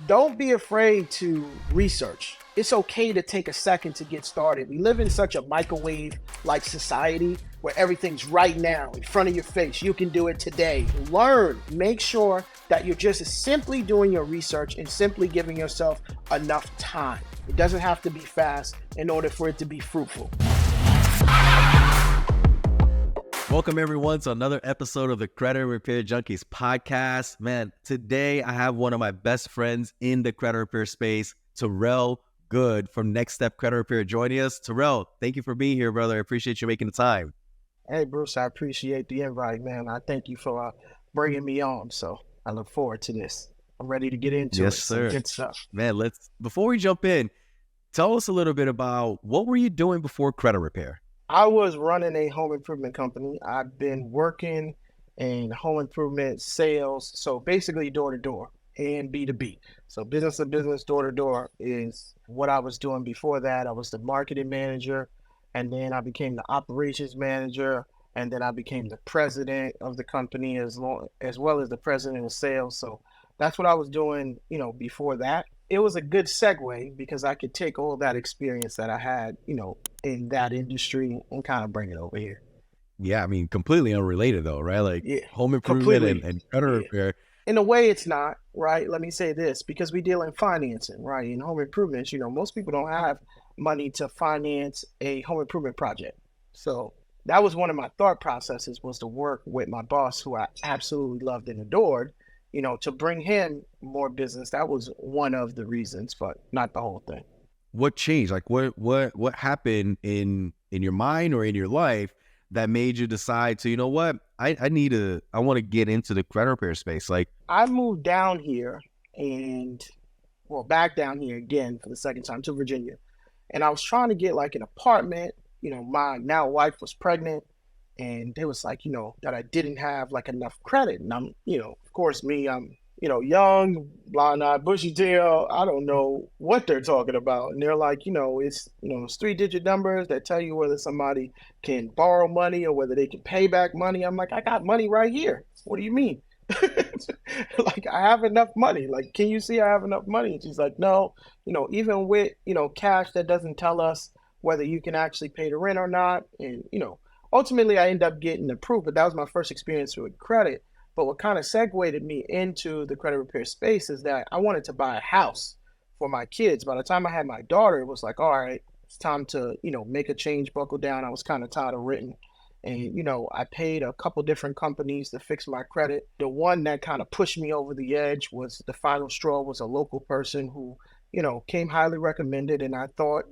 Don't be afraid to research. It's okay to take a second to get started. We live in such a microwave-like society where everything's right now in front of your face. You can do it today. Learn. Make sure that you're just simply doing your research and simply giving yourself enough time. It doesn't have to be fast in order for it to be fruitful. Welcome everyone to another episode of the Credit Repair Junkies podcast. Man, today I have one of my best friends in the credit repair space, Terrell Goode from Next Step Credit Repair, joining us. Terrell, thank you for being here, brother. I appreciate you making the time. Hey, Bruce, I appreciate the invite, man. I thank you for bringing me on. So I look forward to this. I'm ready to get into it. Yes, sir. Some good stuff. Man, before we jump in, tell us a little bit about what were you doing before credit repair? I was running a home improvement company. I've been working in home improvement sales. So basically door to door and B2B. So business to business, door to door is what I was doing before that. I was the marketing manager, and then I became the operations manager, and then I became the president of the company as well as the president of sales. So that's what I was doing, before that. It was a good segue because I could take all that experience that I had, in that industry and kind of bring it over here. Yeah, I mean, completely unrelated though, right? Like home improvement and credit repair. In a way, it's not, right? Let me say this, because we deal in financing, right? In home improvements, most people don't have money to finance a home improvement project. So that was one of my thought processes, was to work with my boss, who I absolutely loved and adored, to bring him more business. That was one of the reasons, but not the whole thing. What changed? Like what happened in your mind or in your life that made you decide to, I want to get into the credit repair space? Like, I moved down here back down here again for the second time to Virginia. And I was trying to get like an apartment. My now wife was pregnant, and they was like, that I didn't have like enough credit. And I'm, of course me, I'm, young, blonde-eyed, bushy tail. I don't know what they're talking about. And they're like, it's 3-digit numbers that tell you whether somebody can borrow money or whether they can pay back money. I'm like, I got money right here. What do you mean? Like, I have enough money. Like, can you see I have enough money? And she's like, no, even with, cash that doesn't tell us whether you can actually pay the rent or not. And, ultimately I end up getting approved, but that was my first experience with credit. But what kind of segued me into the credit repair space is that I wanted to buy a house for my kids. By the time I had my daughter, it was like, all right, it's time to, make a change, buckle down. I was kind of tired of renting. And, I paid a couple different companies to fix my credit. The one that kind of pushed me over the edge was the final straw, was a local person who, came highly recommended. And I thought,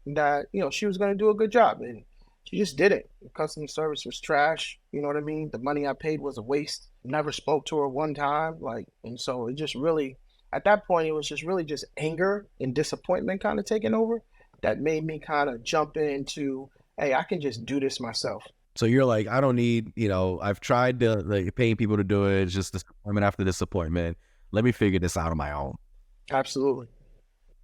that, she was going to do a good job. And she just didn't. The customer service was trash. You know what I mean? The money I paid was a waste. Never spoke to her one time. And so it just really, at that point, it was just really just anger and disappointment kind of taking over that made me kind of jump into, hey, I can just do this myself. So you're like, I don't need, I've tried paying people to do it. It's just disappointment after disappointment. Let me figure this out on my own. Absolutely.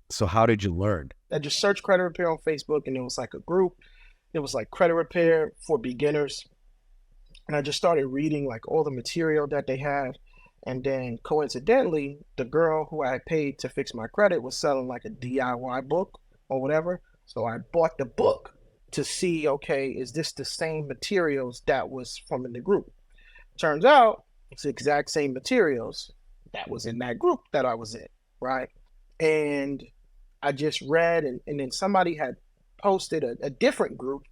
So how did you learn? I just searched credit repair on Facebook, and it was like a group. It was like credit repair for beginners. And I just started reading like all the material that they had. And then coincidentally, the girl who I had paid to fix my credit was selling like a DIY book or whatever. So I bought the book to see, okay, is this the same materials that was from in the group? Turns out it's the exact same materials that was in that group that I was in, right? And I just read, and then somebody had posted a different group,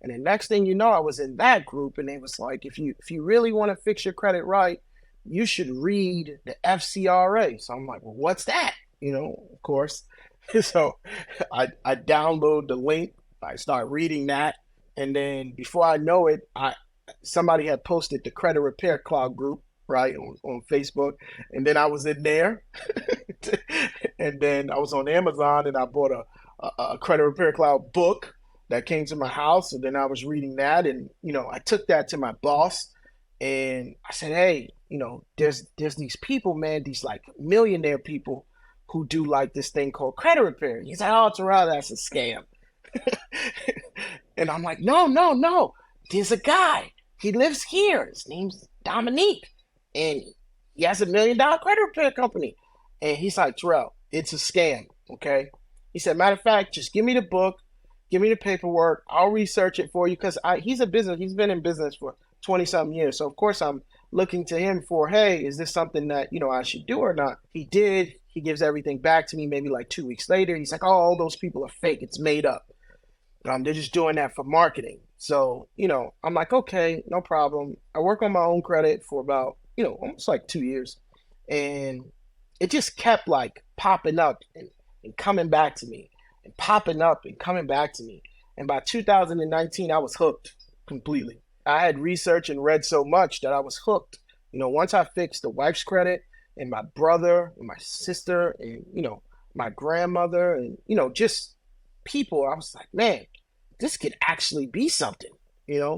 and the next thing you know, I was in that group, and they was like, if you really want to fix your credit right, you should read the FCRA. So I'm like, well, what's that? Of course. So I download the link, I start reading that, and then before I know it, somebody had posted the Credit Repair Cloud group, right, on Facebook, and then I was in there, and then I was on Amazon, and I bought a Credit Repair Cloud book that came to my house. And then I was reading that, and, I took that to my boss, and I said, hey, there's these people, man, these like millionaire people who do like this thing called credit repair. He's like, oh, Terrell, that's a scam. And I'm like, no, there's a guy. He lives here. His name's Dominique, and he has $1 million credit repair company. And he's like, Terrell, it's a scam. Okay. He said, matter of fact, just give me the book, give me the paperwork. I'll research it for you because he's been in business for 20 something years. So of course I'm looking to him for, hey, is this something that, I should do or not? He did. He gives everything back to me maybe like 2 weeks later. He's like, oh, all those people are fake. It's made up. They're just doing that for marketing. So, I'm like, okay, no problem. I work on my own credit for about, almost like 2 years. And it just kept like popping up and coming back to me and popping up and coming back to me. And by 2019, I was hooked completely. I had researched and read so much that I was hooked. Once I fixed the wife's credit and my brother and my sister and, my grandmother and, just people, I was like, man, this could actually be something,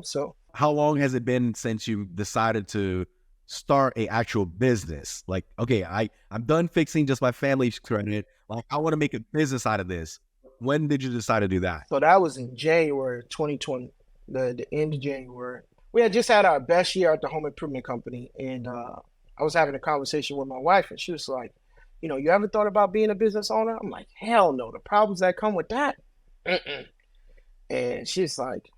so. How long has it been since you decided to start a actual business? Like, okay, I'm done fixing just my family's credit. Like, I want to make a business out of this. When did you decide to do that? So that was in January 2020, the end of January. We had just had our best year at the home improvement company. And I was having a conversation with my wife and she was like, you ever thought about being a business owner? I'm like, hell no. The problems that come with that. Mm-mm. And she's like,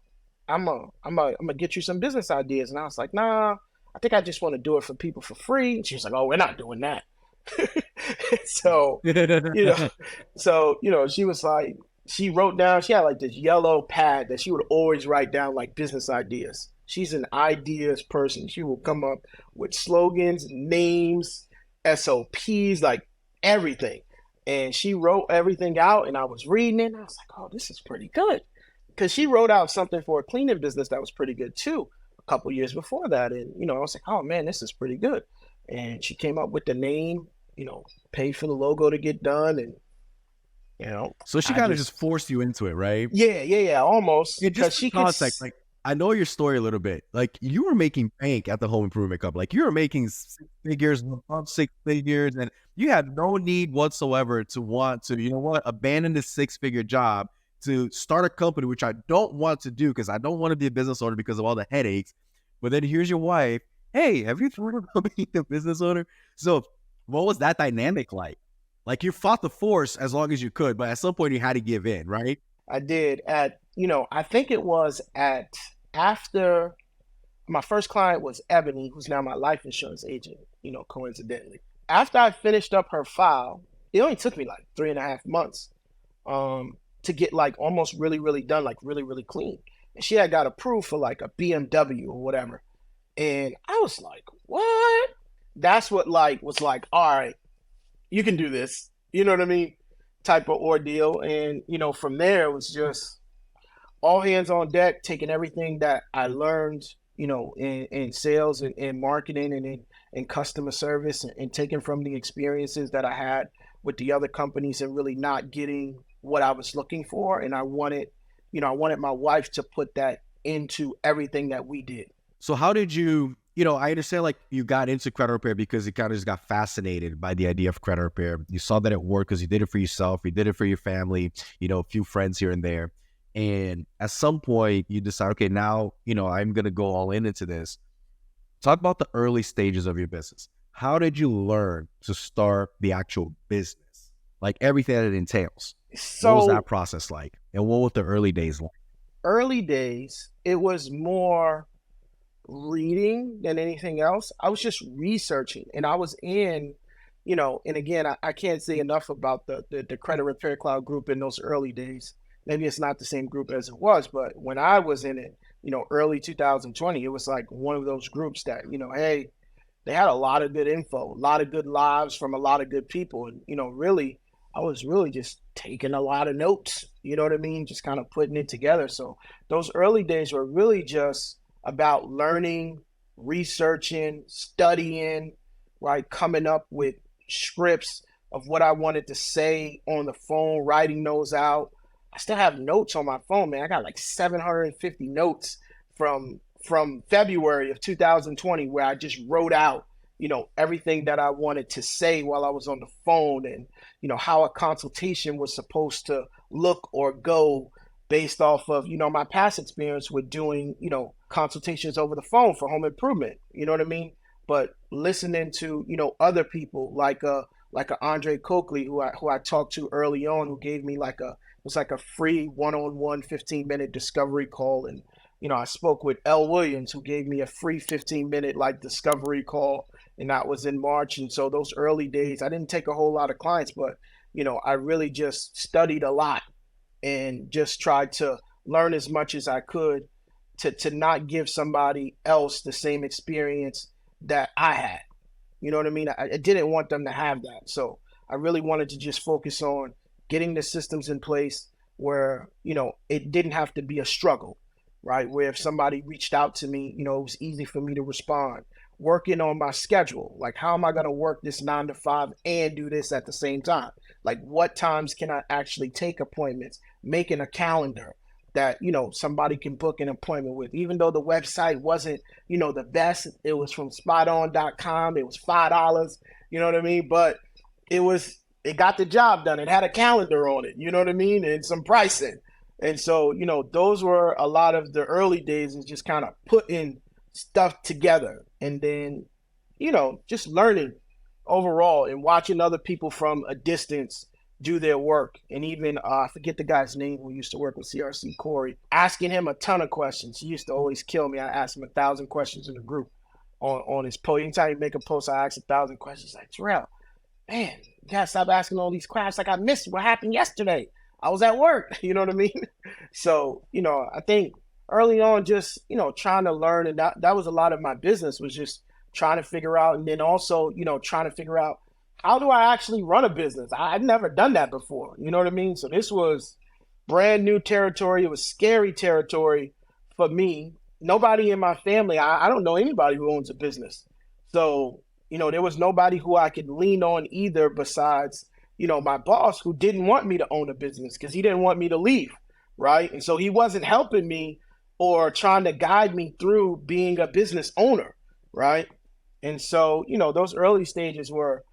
I'm gonna get you some business ideas. And I was like, nah, I think I just want to do it for people for free. And she's like, oh, we're not doing that. So, she was like, she wrote down, she had like this yellow pad that she would always write down like business ideas. She's an ideas person. She will come up with slogans, names, SOPs, like everything. And she wrote everything out and I was reading it. And I was like, oh, this is pretty good. Because she wrote out something for a cleaning business that was pretty good too a couple years before that. And, I was like, oh man, this is pretty good. And she came up with the name, paid for the logo to get done. And, so she kind of just forced you into it, right? Yeah, almost. Yeah, just for context, like, I know your story a little bit. Like, you were making bank at the home improvement company. Like, you were making 6 figures, above 6 figures, and you had no need whatsoever to want to, abandon this 6-figure job to start a company, which I don't want to do because I don't want to be a business owner because of all the headaches. But then here's your wife. Hey, have you thought about being a business owner? So what was that dynamic like? Like, you fought the force as long as you could, but at some point you had to give in, right? I did I think it was after my first client was Ebony, who's now my life insurance agent, coincidentally. After I finished up her file, it only took me like 3.5 months to get like almost really, really done, like really, really clean. And she had got approved for like a BMW or whatever. And I was like, what? That's what like was like, all right, you can do this. You know what I mean? Type of ordeal. And, from there it was just all hands on deck, taking everything that I learned, in sales and in marketing and in customer service and taking from the experiences that I had with the other companies and really not getting what I was looking for. And I wanted my wife to put that into everything that we did. So how did you, I understand like you got into credit repair because you kind of just got fascinated by the idea of credit repair. You saw that it worked because you did it for yourself, you did it for your family, a few friends here and there. And at some point you decide, okay, now, I'm going to go all into this. Talk about the early stages of your business. How did you learn to start the actual business? Like everything that it entails. So, what was that process like? And what were the early days like? Early days, it was more reading than anything else. I was just researching and I was in, and again, I can't say enough about the Credit Repair Cloud group in those early days. Maybe it's not the same group as it was, but when I was in it, early 2020, it was like one of those groups that, hey, they had a lot of good info, a lot of good lives from a lot of good people. And, really, I was really just taking a lot of notes, you know what I mean? Just kind of putting it together. So those early days were really just about learning, researching, studying, right? Coming up with scripts of what I wanted to say on the phone, writing those out. I still have notes on my phone, man. I got like 750 notes from February of 2020 where I just wrote out, everything that I wanted to say while I was on the phone and, how a consultation was supposed to look or go based off of, my past experience with doing, consultations over the phone for home improvement. You know what I mean? But listening to, other people like like a Andre Coakley who I talked to early on, who gave me like a it was like a free one-on-one 15-minute discovery call. And I spoke with L Williams, who gave me a free 15-minute like discovery call, and that was in March. And so those early days, I didn't take a whole lot of clients, but I really just studied a lot and just tried to learn as much as I could to not give somebody else the same experience that I had. You know what I mean? I didn't want them to have that. So I really wanted to just focus on getting the systems in place where, it didn't have to be a struggle, right? Where if somebody reached out to me, it was easy for me to respond. Working on my schedule. Like, how am I going to work this 9 to 5 and do this at the same time? Like, what times can I actually take appointments? Making a calendar that, somebody can book an appointment with. Even though the website wasn't, the best, it was from spoton.com. It was $5. You know what I mean? But it got the job done. It had a calendar on it, you know what I mean? And some pricing. And so, those were a lot of the early days, is just kind of putting stuff together, and then, just learning overall and watching other people from a distance do their work. And even, I forget the guy's name who used to work with CRC, Corey, asking him a ton of questions. He used to always kill me. I asked him 1,000 questions in the group on his post. Anytime you make a post, I ask 1,000 questions. Like, Terrell, man, you gotta stop asking all these questions. Like, I missed what happened yesterday. I was at work. You know what I mean? So, I think early on, just, trying to learn. And that was a lot of my business, was just trying to figure out. And then also, trying to figure out, how do I actually run a business? I'd never done that before. You know what I mean? So this was brand new territory. It was scary territory for me. Nobody in my family, I don't know anybody who owns a business. So, there was nobody who I could lean on either, besides, my boss, who didn't want me to own a business because he didn't want me to leave, right? And so he wasn't helping me or trying to guide me through being a business owner, right? And so, those early stages were,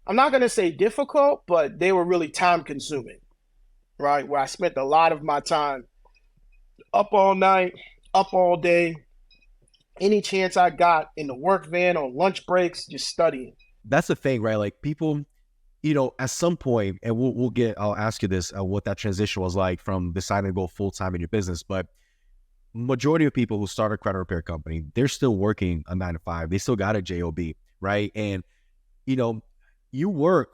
I'm not going to say difficult, but they were really time consuming, right? Where I spent a lot of my time up all night, up all day, any chance I got in the work van on lunch breaks, just studying. That's the thing, right? Like, people, at some point, and I'll ask you this, what that transition was like from deciding to go full time in your business. But majority of people who start a credit repair company, they're still working a 9 to 5. They still got a job, right? And, you work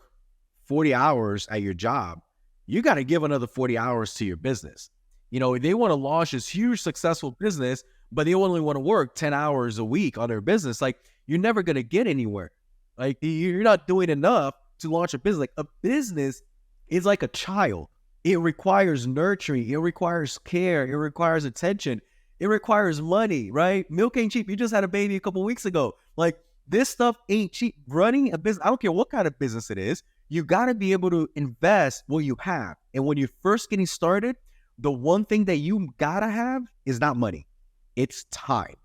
40 hours at your job, you got to give another 40 hours to your business. They want to launch this huge successful business, but they only want to work 10 hours a week on their business. Like, you're never going to get anywhere. Like, you're not doing enough to launch a business. Like, a business is like a child. It requires nurturing. It requires care. It requires attention. It requires money, right? Milk ain't cheap. You just had a baby a couple weeks ago. Like, this stuff ain't cheap. Running a business, I don't care what kind of business it is, you got to be able to invest what you have. And when you're first getting started, the one thing that you got to have is not money. It's time.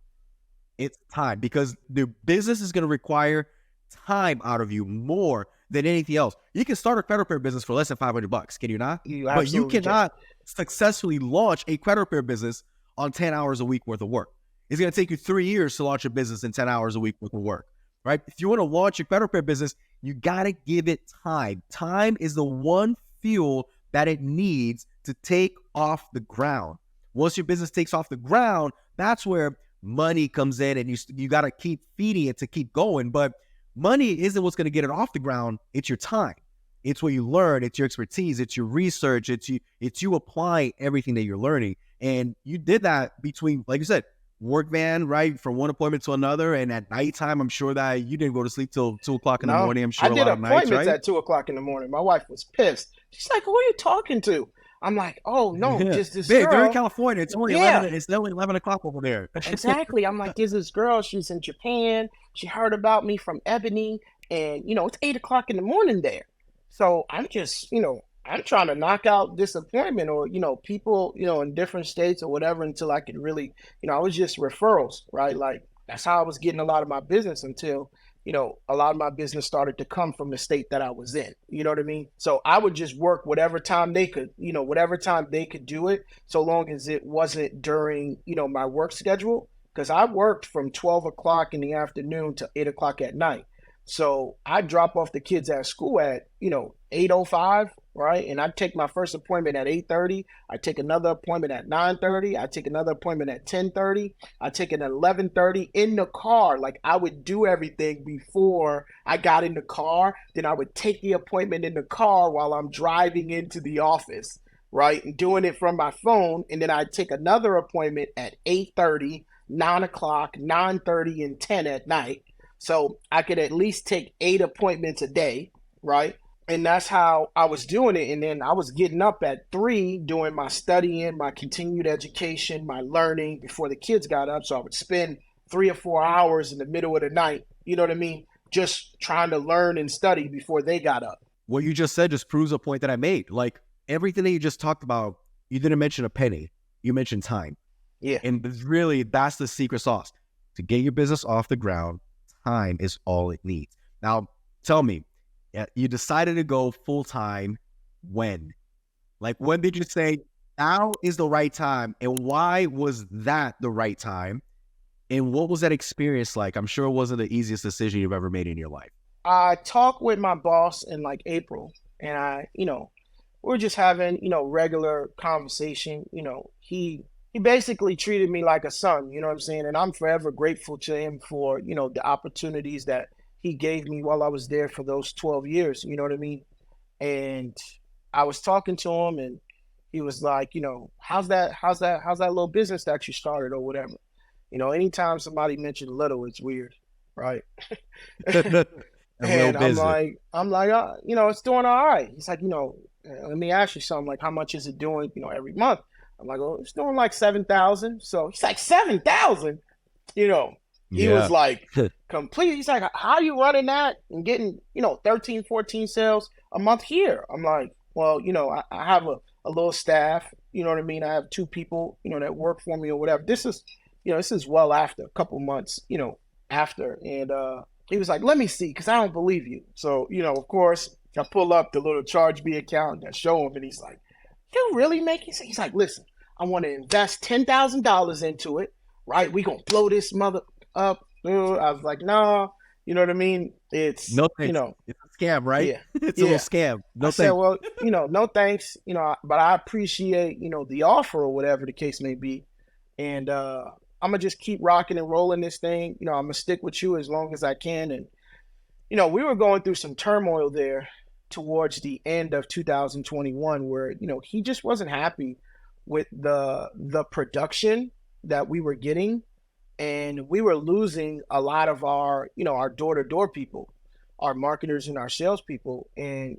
It's time, because the business is going to require time out of you more than anything else. You can start a credit repair business for less than $500, can you not? But you cannot successfully launch a credit repair business on 10 hours a week worth of work. It's going to take you 3 years to launch a business in 10 hours a week worth of work, right? If you want to launch a credit repair business, you got to give it time. Time is the one fuel that it needs to take off the ground. Once your business takes off the ground, that's where money comes in, and you got to keep feeding it to keep going. But money isn't what's going to get it off the ground. It's your time. It's what you learn. It's your expertise. It's your research. It's you applying everything that you're learning. And you did that between, like you said, work van, right, from one appointment to another. And at nighttime, I'm sure that you didn't go to sleep till 2 o'clock in the morning. I'm sure I did appointments at 2 o'clock in the morning. My wife was pissed. She's like, "Who are you talking to?" I'm like, "Oh no, just this girl." They're in California. It's only 11. It's only 11 o'clock over there. Exactly. I'm like, "There's this girl. She's in Japan. She heard about me from Ebony, and it's 8 o'clock in the morning there." So I'm just, I'm trying to knock out this appointment, or, people, in different states or whatever, until I could really, I was just referrals, right? Like, that's how I was getting a lot of my business until, a lot of my business started to come from the state that I was in. You know what I mean? So I would just work whatever time they could, whatever time they could do it, so long as it wasn't during, my work schedule. Because I worked from 12 o'clock in the afternoon to 8 o'clock at night. So I drop off the kids at school at, 8:05, right? And I take my first appointment at 8:30. I take another appointment at 9:30. I take another appointment at 10:30. I take an 11:30 in the car. Like I would do everything before I got in the car. Then I would take the appointment in the car while I'm driving into the office, right? And doing it from my phone. And then I'd take another appointment at 8:30, 9 o'clock, 9:30, and 10 at night. So I could at least take 8 appointments a day, right? And that's how I was doing it. And then I was getting up at 3 doing my studying, my continued education, my learning before the kids got up. So I would spend 3 or 4 hours in the middle of the night, you know what I mean? Just trying to learn and study before they got up. What you just said just proves a point that I made. Like everything that you just talked about, you didn't mention a penny. You mentioned time. Yeah. And really, that's the secret sauce. To get your business off the ground, time is all it needs. Now, tell me, you decided to go full-time when? Like, when did you say, now is the right time? And why was that the right time? And what was that experience like? I'm sure it wasn't the easiest decision you've ever made in your life. I talked with my boss in like April, and we're just having, regular conversation. He basically treated me like a son, you know what I'm saying? And I'm forever grateful to him for, the opportunities that he gave me while I was there for those 12 years, you know what I mean? And I was talking to him and he was like, how's that little business that you started or whatever? Anytime somebody mentioned little, it's weird, right? A little And I'm business. like, it's doing all right. He's like, let me ask you something. Like, how much is it doing, every month? I'm like, oh, it's doing like 7,000. So he's like, 7,000. You know, he was Yeah. like, complete. He's like, how are you running that and getting, 13, 14 sales a month here? I'm like, well, I have a little staff. You know what I mean? I have 2 people, that work for me or whatever. This is well after a couple months, after. And he was like, let me see, because I don't believe you. So, of course, I pull up the little charge me account and I show him, and he's like, you really making sense? He's like, listen, I want to invest $10,000 into it, right? We gonna blow this mother up. I was like, no, you know what I mean? It's, No thanks. It's a scam, right? yeah, It's a little yeah. scam. I No said, thanks. well, no thanks, but I appreciate, the offer or whatever the case may be. And I'm gonna just keep rocking and rolling this thing. I'm gonna stick with you as long as I can. And we were going through some turmoil there towards the end of 2021 where, he just wasn't happy with the production that we were getting, and we were losing a lot of our door-to-door people, our marketers and our salespeople. And,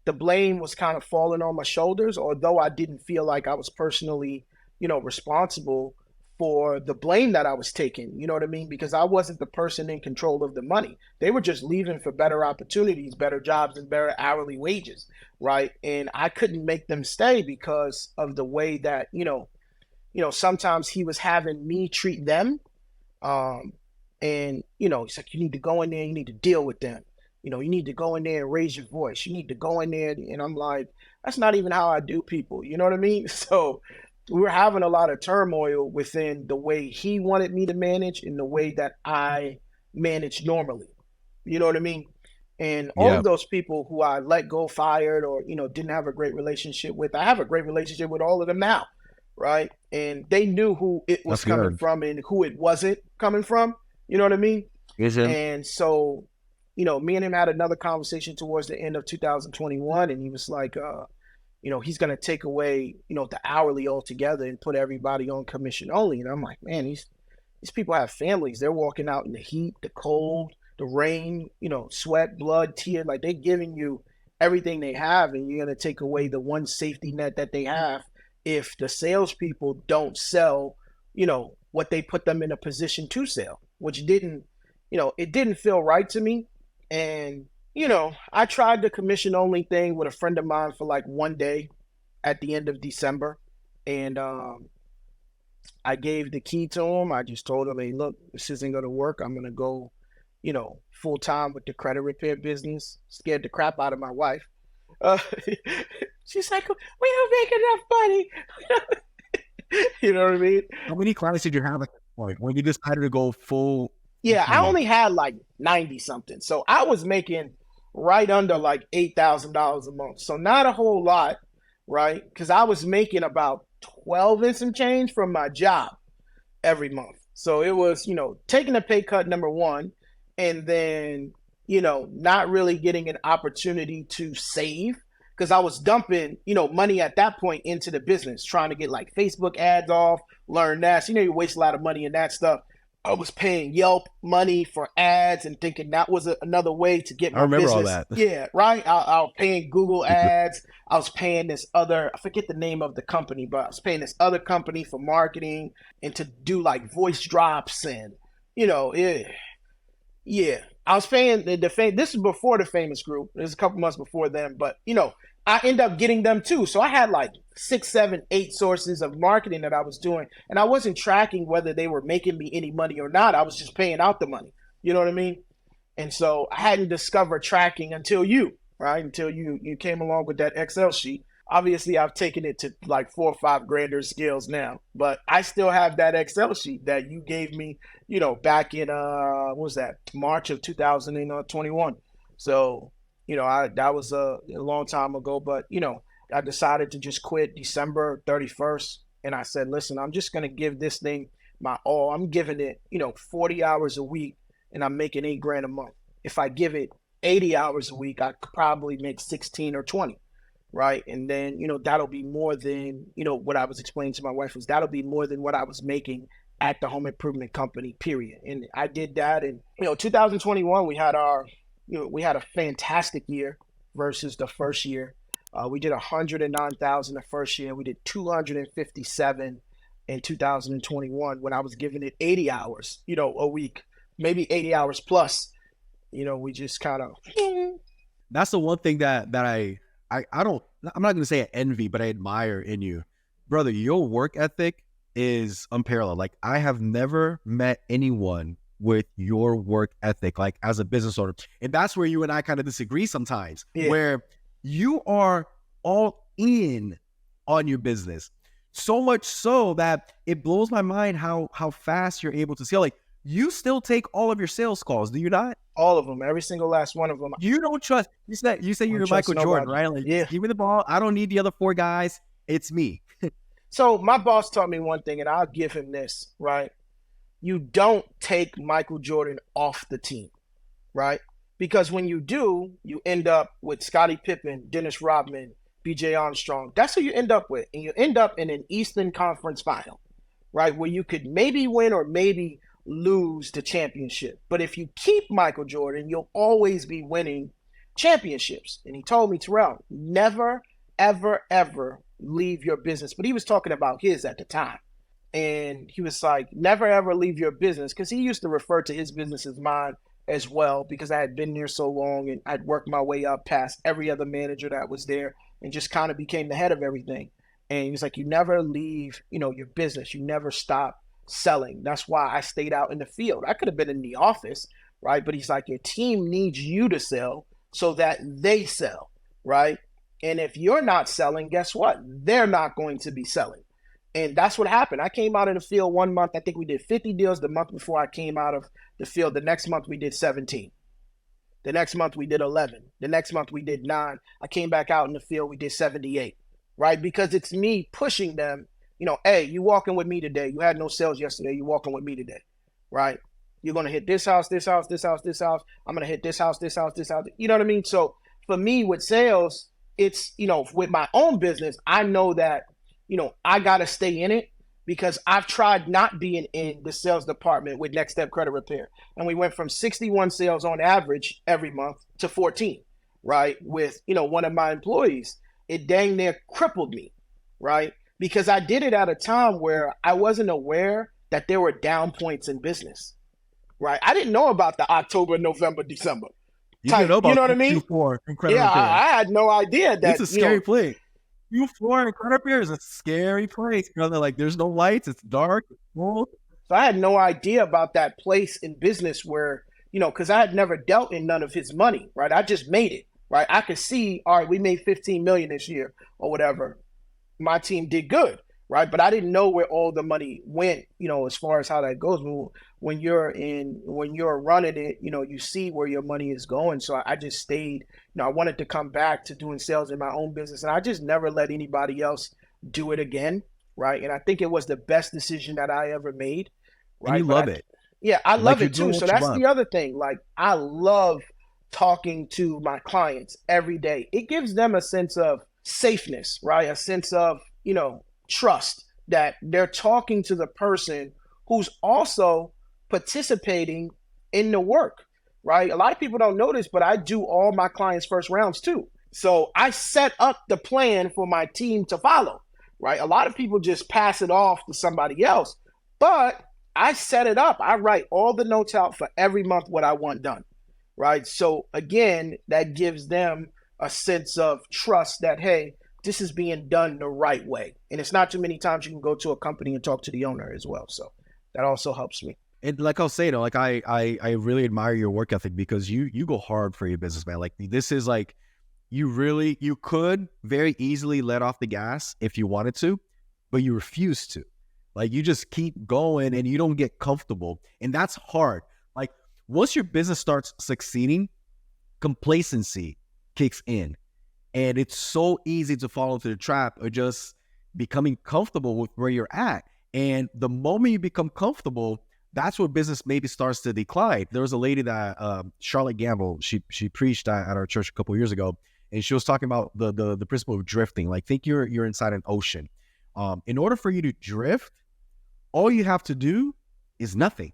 the blame was kind of falling on my shoulders, although I didn't feel like I was personally, responsible for the blame that I was taking, you know what I mean? Because I wasn't the person in control of the money. They were just leaving for better opportunities, better jobs, and better hourly wages, right? And I couldn't make them stay because of the way that, sometimes he was having me treat them. Um, and, he's like, you need to go in there, you need to deal with them. You need to go in there and raise your voice. You need to go in there. And I'm like, that's not even how I do people. You know what I mean? So we were having a lot of turmoil within the way he wanted me to manage and the way that I manage normally. You know what I mean? And all Yeah. of those people who I let go, fired, or, didn't have a great relationship with, I have a great relationship with all of them now, right? And they knew who it was That's coming good. from and who it wasn't coming from. You know what I mean? Vision. And so, me and him had another conversation towards the end of 2021, and he was like, he's going to take away, the hourly altogether and put everybody on commission only. And I'm like, man, these people have families. They're walking out in the heat, the cold, the rain, sweat, blood, tears. Like, they're giving you everything they have, and you're going to take away the one safety net that they have if the salespeople don't sell, what they put them in a position to sell, which didn't, it didn't feel right to me. And I tried the commission only thing with a friend of mine for like one day at the end of December. And I gave the key to him. I just told him, hey, look, this isn't going to work. I'm going to go, full time with the credit repair business. Scared the crap out of my wife. Uh, she's like, we don't make enough money. You know what I mean? How many clients did you have at that point when you decided to go Yeah, I Mm. only had like 90 something. So I was making right under like $8,000 a month. So not a whole lot, right? Because I was making about 12 and some change from my job every month. So it was, taking a pay cut, number one, and then, not really getting an opportunity to save because I was dumping, money at that point into the business, trying to get like Facebook ads off, learn that. So, you waste a lot of money in that stuff. I was paying Yelp money for ads and thinking that was another way to get I my remember all business. that. Yeah, right. I was paying Google ads. I was paying this other, I forget the name of the company, but I was paying this other company for marketing and to do like voice drops and, yeah, yeah. I was paying this is before the famous group. This is a couple months before them, but I end up getting them too. So I had like 6, 7, 8 sources of marketing that I was doing, and I wasn't tracking whether they were making me any money or not. I was just paying out the money. You know what I mean? And so I hadn't discovered tracking until right? Until you came along with that Excel sheet. Obviously, I've taken it to like 4 or 5 grander scales now, but I still have that Excel sheet that you gave me, back in what was that, March of 2021. So, I that was a long time ago, but I decided to just quit December 31st, and I said, listen, I'm just gonna give this thing my all. I'm giving it, 40 hours a week and I'm making 8 grand a month. If I give it 80 hours a week, I could probably make 16 or 20, right? And then, that'll be more than, what I was explaining to my wife was that'll be more than what I was making at the home improvement company, period. And I did that. And, 2021, we had a fantastic year versus the first year. We did 109,000 the first year. We did 257 in 2021 when I was giving it 80 hours, a week, maybe 80 hours plus. We just kind of. That's the one thing that I don't, I'm not going to say I envy, but I admire in you. Brother, your work ethic is unparalleled. Like, I have never met anyone with your work ethic, like as a business owner. And that's where you and I kind of disagree sometimes, where you are all in on your business. So much so that it blows my mind how fast you're able to scale. Like, you still take all of your sales calls, do you not? All of them, every single last one of them. You don't trust. You say you're Michael Jordan, right? Like, yeah. Give me the ball. I don't need the other 4 guys. It's me. So my boss taught me one thing, and I'll give him this, right? You don't take Michael Jordan off the team, right? Because when you do, you end up with Scottie Pippen, Dennis Rodman, B.J. Armstrong. That's who you end up with, and you end up in an Eastern Conference final, right? Where you could maybe win or maybe lose the championship. But if you keep Michael Jordan, you'll always be winning championships. And he told me, Terrell, never, ever, ever leave your business. But he was talking about his at the time. And he was like, never, ever leave your business. Because he used to refer to his business as mine as well, because I had been there so long and I'd worked my way up past every other manager that was there and just kind of became the head of everything. And he was like, you never leave, your business. You never stop selling. That's why I stayed out in the field. I could have been in the office, right? But he's like, your team needs you to sell so that they sell, right? And if you're not selling, guess what? They're not going to be selling. And that's what happened. I came out in the field one month. I think we did 50 deals the month before I came out of the field. The next month we did 17. The next month we did 11. The next month we did 9. I came back out in the field. We did 78, right? Because it's me pushing them. Hey, you walking with me today. You had no sales yesterday. You walking with me today, right? You're going to hit this house, this house, this house, this house. I'm going to hit this house, this house, this house. You know what I mean? So for me with sales, it's, with my own business, I know that, I got to stay in it because I've tried not being in the sales department with Next Step Credit Repair. And we went from 61 sales on average every month to 14, right? With, one of my employees. It dang near crippled me, right? Because I did it at a time where I wasn't aware that there were down points in business, right? I didn't know about the October, November, December. You didn't know about what I mean? Q4 in credit Yeah, repair. I had no idea that. It's a scary place. Q4 in credit repair is a scary place. Like, there's no lights. It's dark. It's cold. So I had no idea about that place in business where, because I had never dealt in none of his money, right? I just made it, right? I could see, all right, we made 15 million this year or whatever. My team did good, right? But I didn't know where all the money went, as far as how that goes. When you're running it, you see where your money is going. So I just stayed, I wanted to come back to doing sales in my own business, and I just never let anybody else do it again, right? And I think it was the best decision that I ever made, And you right? love it. Yeah, I Like love you're it too. doing So what you that's love. the other thing. Like I love talking to my clients every day. It gives them a sense of safeness, right? A sense of, trust that they're talking to the person who's also participating in the work, right? A lot of people don't know this, but I do all my clients' first rounds too. So I set up the plan for my team to follow, right? A lot of people just pass it off to somebody else, but I set it up. I write all the notes out for every month what I want done, right? So again, that gives them a sense of trust that, hey, this is being done the right way. And it's not too many times you can go to a company and talk to the owner as well. So that also helps me. And like I'll say, like I really admire your work ethic because you go hard for your business, man. Like this is like you could very easily let off the gas if you wanted to, but you refuse to. Like you just keep going and you don't get comfortable. And that's hard. Like once your business starts succeeding, complacency kicks in. And it's so easy to fall into the trap of just becoming comfortable with where you're at. And the moment you become comfortable, that's where business maybe starts to decline. There was a lady that Charlotte Gamble, she preached at our church a couple of years ago, and she was talking about the principle of drifting. Like think you're inside an ocean. In order for you to drift, all you have to do is nothing.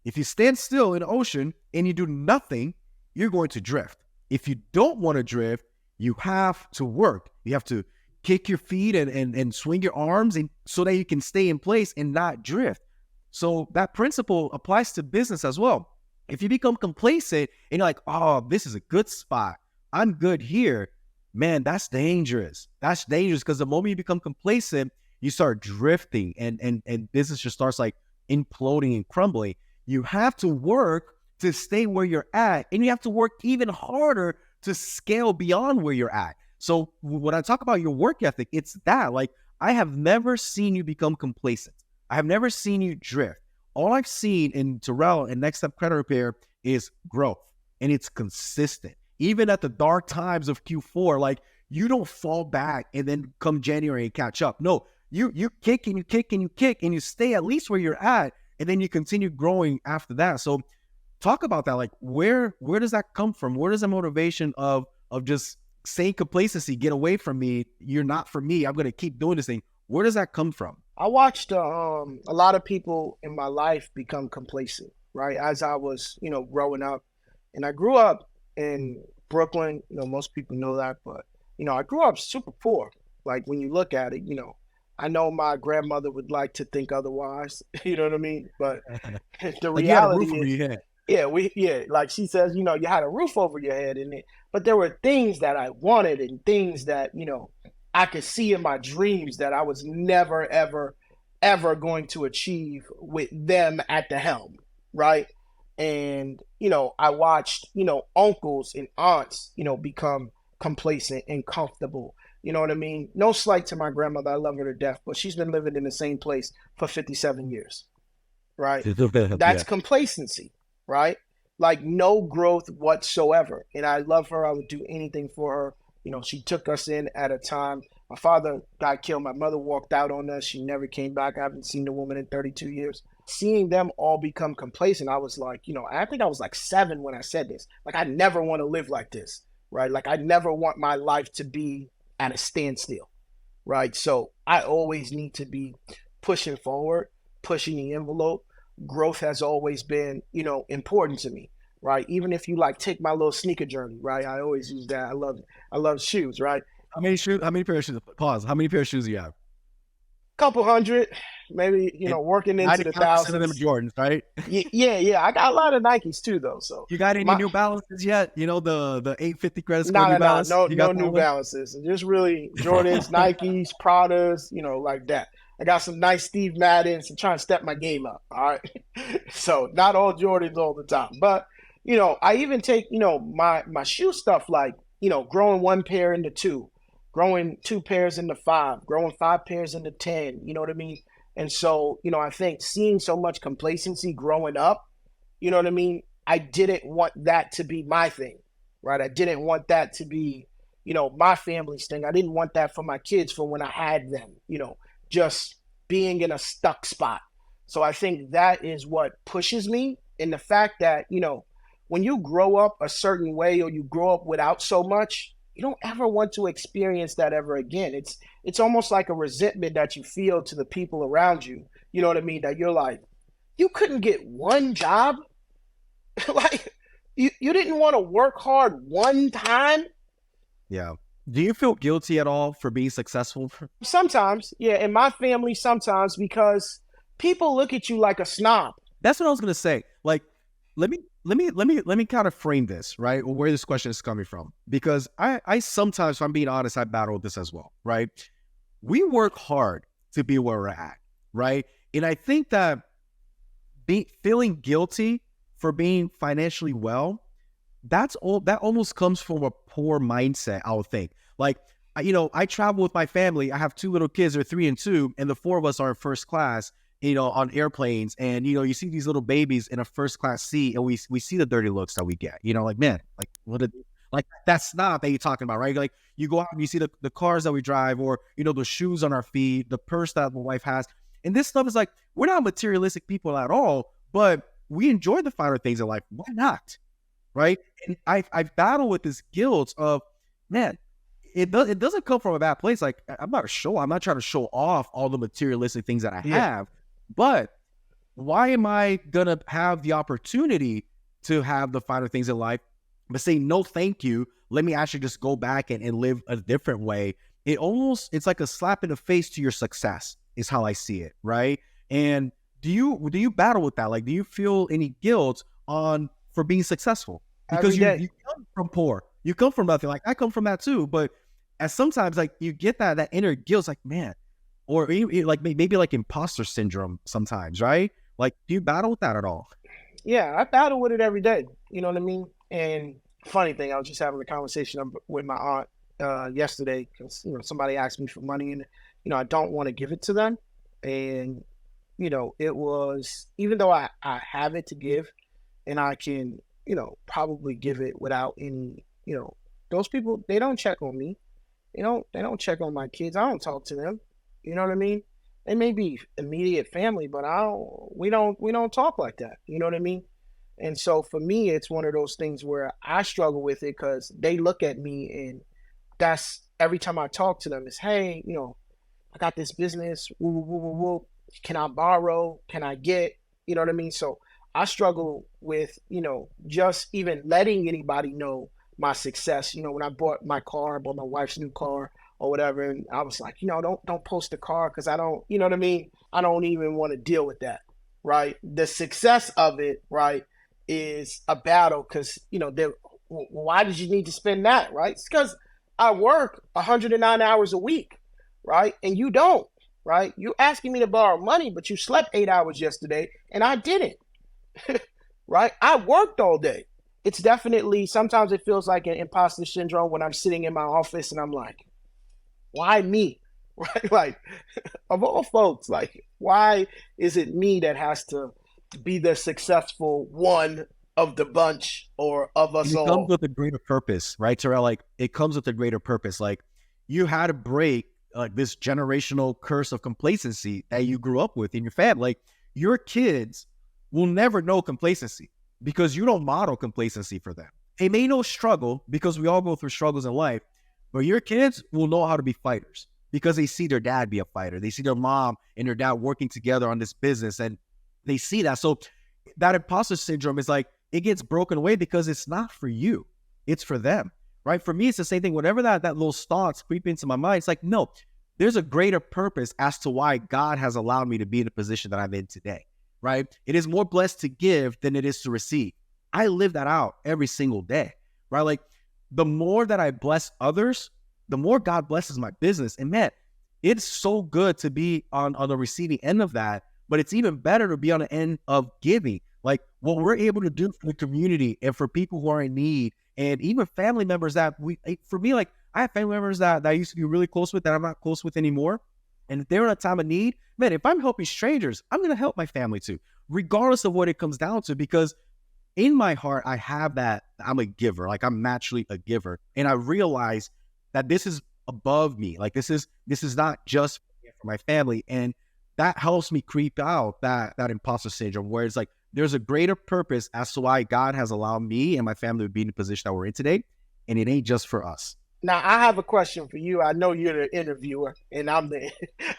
If you stand still in the ocean and you do nothing, you're going to drift. If you don't want to drift, you have to work. You have to kick your feet and swing your arms and so that you can stay in place and not drift. So that principle applies to business as well. If you become complacent and you're like, oh, this is a good spot, I'm good here, man, that's dangerous. That's dangerous because the moment you become complacent, you start drifting and business just starts like imploding and crumbling. You have to work to stay where you're at, and you have to work even harder to scale beyond where you're at. So when I talk about your work ethic, it's that. Like, I have never seen you become complacent. I have never seen you drift. All I've seen in Terrell and Next Step Credit Repair is growth, and it's consistent. Even at the dark times of Q4, like, you don't fall back and then come January and catch up. No, you kick and you kick and you kick and you stay at least where you're at, and then you continue growing after that. So talk about that. Like, where does that come from? Where does the motivation of just saying complacency, get away from me, you're not for me, I'm going to keep doing this thing? Where does that come from? I watched a lot of people in my life become complacent, right? As I was, growing up. And I grew up in Brooklyn. Most people know that, but, I grew up super poor. Like when you look at it, I know my grandmother would like to think otherwise, you know what I mean? But the Like you had a reality roof over is, your head. yeah, like she says, you had a roof over your head in it, but there were things that I wanted and things that, I could see in my dreams that I was never, ever, ever going to achieve with them at the helm, right? And, I watched, uncles and aunts, become complacent and comfortable. You know what I mean? No slight to my grandmother. I love her to death, but she's been living in the same place for 57 years, right? That's Yeah. complacency, right? Like no growth whatsoever. And I love her. I would do anything for her. She took us in at a time. My father got killed. My mother walked out on us. She never came back. I haven't seen the woman in 32 years. Seeing them all become complacent, I was like, I think I was like 7 when I said this. Like, I never want to live like this, right? Like, I never want my life to be at a standstill, right? So I always need to be pushing forward, pushing the envelope. Growth has always been, important to me, right? Even if you like take my little sneaker journey, right? I always use that. I love shoes, right? How many shoes? How many pair of shoes? Pause. How many pair of shoes do you have? Couple hundred, maybe, And working into the 95% of them are thousands. Jordans, right? Yeah. I got a lot of Nikes too, though. So You got any my New Balances yet? The 850 credit score no, New no, no, Balance? no, You no got that New one? Balances. Just really Jordans, Nikes, Pradas, like that. I got some nice Steve Maddens and trying to step my game up. All right. So not all Jordans all the time. But, I even take, my shoe stuff like, growing one pair into two. growing 2 pairs into 5, growing 5 pairs into 10, you know what I mean? And so, I think seeing so much complacency growing up, you know what I mean? I didn't want that to be my thing, right? I didn't want that to be, my family's thing. I didn't want that for my kids for when I had them, just being in a stuck spot. So I think that is what pushes me. And the fact that, when you grow up a certain way or you grow up without so much, you don't ever want to experience that ever again. It's almost like a resentment that you feel to the people around you. You know what I mean? That you're like, you couldn't get one job? Like you didn't want to work hard one time? Yeah. Do you feel guilty at all for being successful? Sometimes, yeah, in my family sometimes because people look at you like a snob. That's what I was gonna say. Like, let me kind of frame this, right? Where this question is coming from. Because I sometimes, if I'm being honest, I battle with this as well, right? We work hard to be where we're at, right? And I think that feeling guilty for being financially well, that almost comes from a poor mindset, I would think. Like, I travel with my family. I have 2 little kids, they're 3 and 2, and the 4 of us are in first class, on airplanes. And, you see these little babies in a first class seat, and we see the dirty looks that we get, like, man, like, like that snob that you're talking about, right? Like, you go out and you see the cars that we drive, or, the shoes on our feet, the purse that my wife has. And this stuff is like, we're not materialistic people at all, but we enjoy the finer things in life. Why not? Right? And I've battled with this guilt of, man, it doesn't come from a bad place. Like, I'm not trying to show off all the materialistic things that I have, but why am I gonna have the opportunity to have the finer things in life, but say no thank you? Let me actually just go back and live a different way. It's like a slap in the face to your success, is how I see it, right? And do you battle with that? Like, do you feel any guilt for being succlike because you come from poor, you come from nothing? Like, I come from that too, but as sometimes, like, you get that inner guilt, like, man, or like maybe like imposter syndrome sometimes, right? Like, do you battle with that at all? Yeah, I battle with it every day. You know what I mean? And funny thing, I was just having a conversation with my aunt yesterday because somebody asked me for money, and I don't want to give it to them. And it was, even though I have it to give, and I can probably give it without any, those people, they don't check on me. They don't check on my kids. I don't talk to them. You know what I mean? They may be immediate family, but we don't talk like that. You know what I mean? And so for me, it's one of those things where I struggle with it because they look at me, and that's every time I talk to them is, hey, I got this business. Woo, woo, woo, woo, woo. Can I borrow? Can I get? You know what I mean? So I struggle with, just even letting anybody know my success. When I bought my car, I bought my wife's new car or whatever, and I was like, don't post the car because I don't, you know what I mean? I don't even want to deal with that, right? The success of it, right, is a battle because, why did you need to spend that, right? It's because I work 109 hours a week, right? And you don't, right? You asking me to borrow money, but you slept 8 hours yesterday and I didn't, right? I worked all day. It's definitely, sometimes it feels like an imposter syndrome when I'm sitting in my office and I'm like, why me? Right? Like, of all folks, like, why is it me that has to be the successful one of the bunch or of us all? It comes with a greater purpose, right, Terrell? Like, it comes with a greater purpose. Like, you had to break like this generational curse of complacency that you grew up with in your family. Like, your kids will never know complacency because you don't model complacency for them. They may know struggle because we all go through struggles in life, but your kids will know how to be fighters because they see their dad be a fighter. They see their mom and their dad working together on this business, and they see that. So that imposter syndrome is like, it gets broken away because it's not for you. It's for them, right? For me, it's the same thing. Whenever that little thoughts creep into my mind, it's like, no, there's a greater purpose as to why God has allowed me to be in the position that I'm in today, right? It is more blessed to give than it is to receive. I live that out every single day, right? Like, the more that I bless others, the more God blesses my business. And man, it's so good to be on the receiving end of that, but it's even better to be on the end of giving. Like, what we're able to do for the community and for people who are in need, and even family members that for me, like, I have family members that I used to be really close with that I'm not close with anymore. And if they're in a time of need, man, if I'm helping strangers, I'm going to help my family too, regardless of what it comes down to, because in my heart, I have that I'm a giver, like I'm naturally a giver. And I realize that this is above me. Like this is not just for my family. And that helps me creep out that imposter syndrome, where it's like there's a greater purpose as to why God has allowed me and my family to be in the position that we're in today. And it ain't just for us. Now, I have a question for you. I know you're the interviewer, and I'm the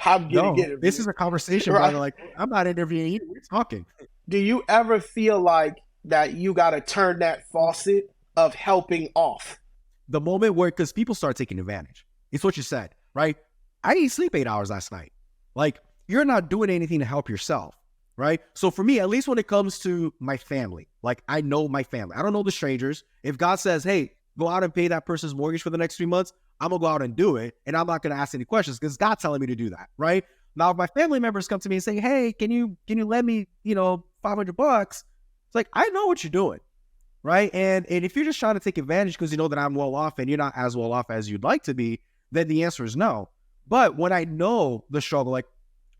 I'm getting No, this interviewed, is a conversation, right? brother. Like I'm not interviewing you. We're talking. Do you ever feel like that you got to turn that faucet of helping off? The moment where, because people start taking advantage. It's what you said, right? I didn't sleep 8 hours last night. Like you're not doing anything to help yourself, right? So for me, at least when it comes to my family, like I know my family. I don't know the strangers. If God says, hey, go out and pay that person's mortgage for the next 3 months, I'm gonna go out and do it. And I'm not gonna ask any questions because God's telling me to do that, right? Now, if my family members come to me and say, hey, can you lend me, $500? It's like, I know what you're doing, right? And if you're just trying to take advantage because you know that I'm well off and you're not as well off as you'd like to be, then the answer is no. But when I know the struggle, like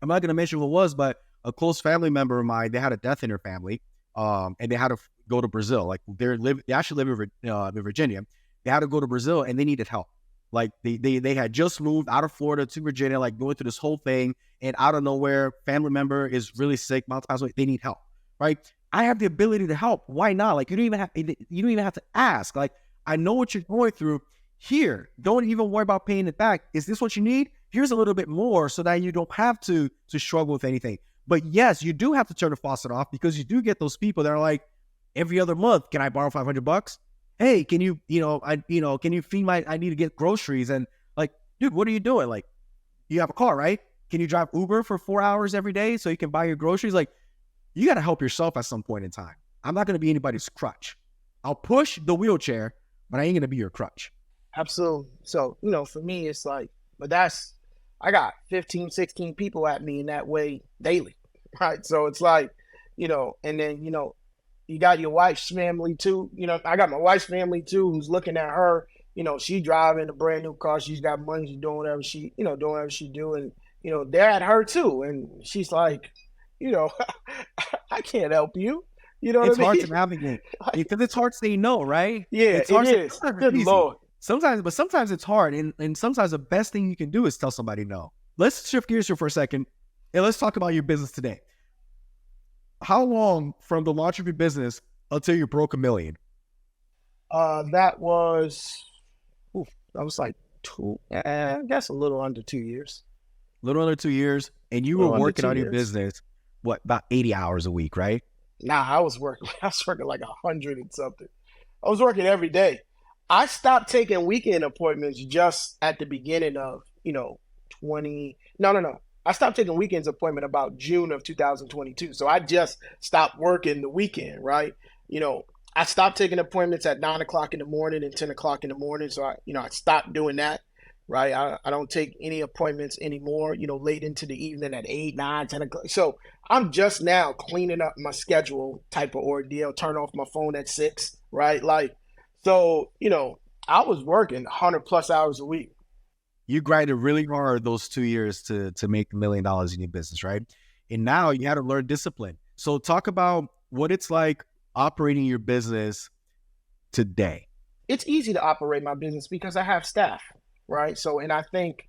I'm not going to mention who it was, but a close family member of mine, they had a death in their family, and they had to go to Brazil. Like they actually live in Virginia. They had to go to Brazil and they needed help. Like they had just moved out of Florida to Virginia, like going through this whole thing, and out of nowhere, family member is really sick, miles away. They need help, right? I have the ability to help. Why not? Like you don't even have to ask. Like I know what you're going through. Here, don't even worry about paying it back. Is this what you need? Here's a little bit more so that you don't have to struggle with anything. But yes, you do have to turn the faucet off because you do get those people that are like, every other month, can I borrow $500? Hey, can you feed I need to get groceries. And like, dude, what are you doing? Like, you have a car, right? Can you drive Uber for 4 hours every day so you can buy your groceries? Like, you got to help yourself at some point in time. I'm not going to be anybody's crutch. I'll push the wheelchair, but I ain't going to be your crutch. Absolutely. So, for me, it's like, but I got 15, 16 people at me in that way daily, right? So it's like, and then, you got your wife's family too. I got my wife's family too, who's looking at her, she driving a brand new car. She's got money. She's doing whatever doing whatever she do. And, they're at her too. And she's like, I can't help you. You know what It's I mean? hard to navigate because it's hard to say no, right? Yeah, It's hard it to is. Good easy. Lord. Sometimes it's hard. And sometimes the best thing you can do is tell somebody no. Let's shift gears here for a second and let's talk about your business today. How long from the launch of your business until you broke $1 million? That was like I guess a little under 2 years. A little under 2 years. And you were working on your business, what, about 80 hours a week, right? Nah, I was working like 100 and something. I was working every day. I stopped taking weekend appointments just at the beginning of, 20. No. I stopped taking weekends appointment about June of 2022. So I just stopped working the weekend, right? I stopped taking appointments at 9 o'clock in the morning and 10 o'clock in the morning. So I stopped doing that, right? I don't take any appointments anymore, late into the evening at 8, 9, 10 o'clock. So I'm just now cleaning up my schedule type of ordeal, turn off my phone at 6, right? Like, so, I was working 100 plus hours a week. You grinded really hard those 2 years to make $1 million in your business, right? And now you had to learn discipline. So talk about what it's like operating your business today. It's easy to operate my business because I have staff, right? So, and I think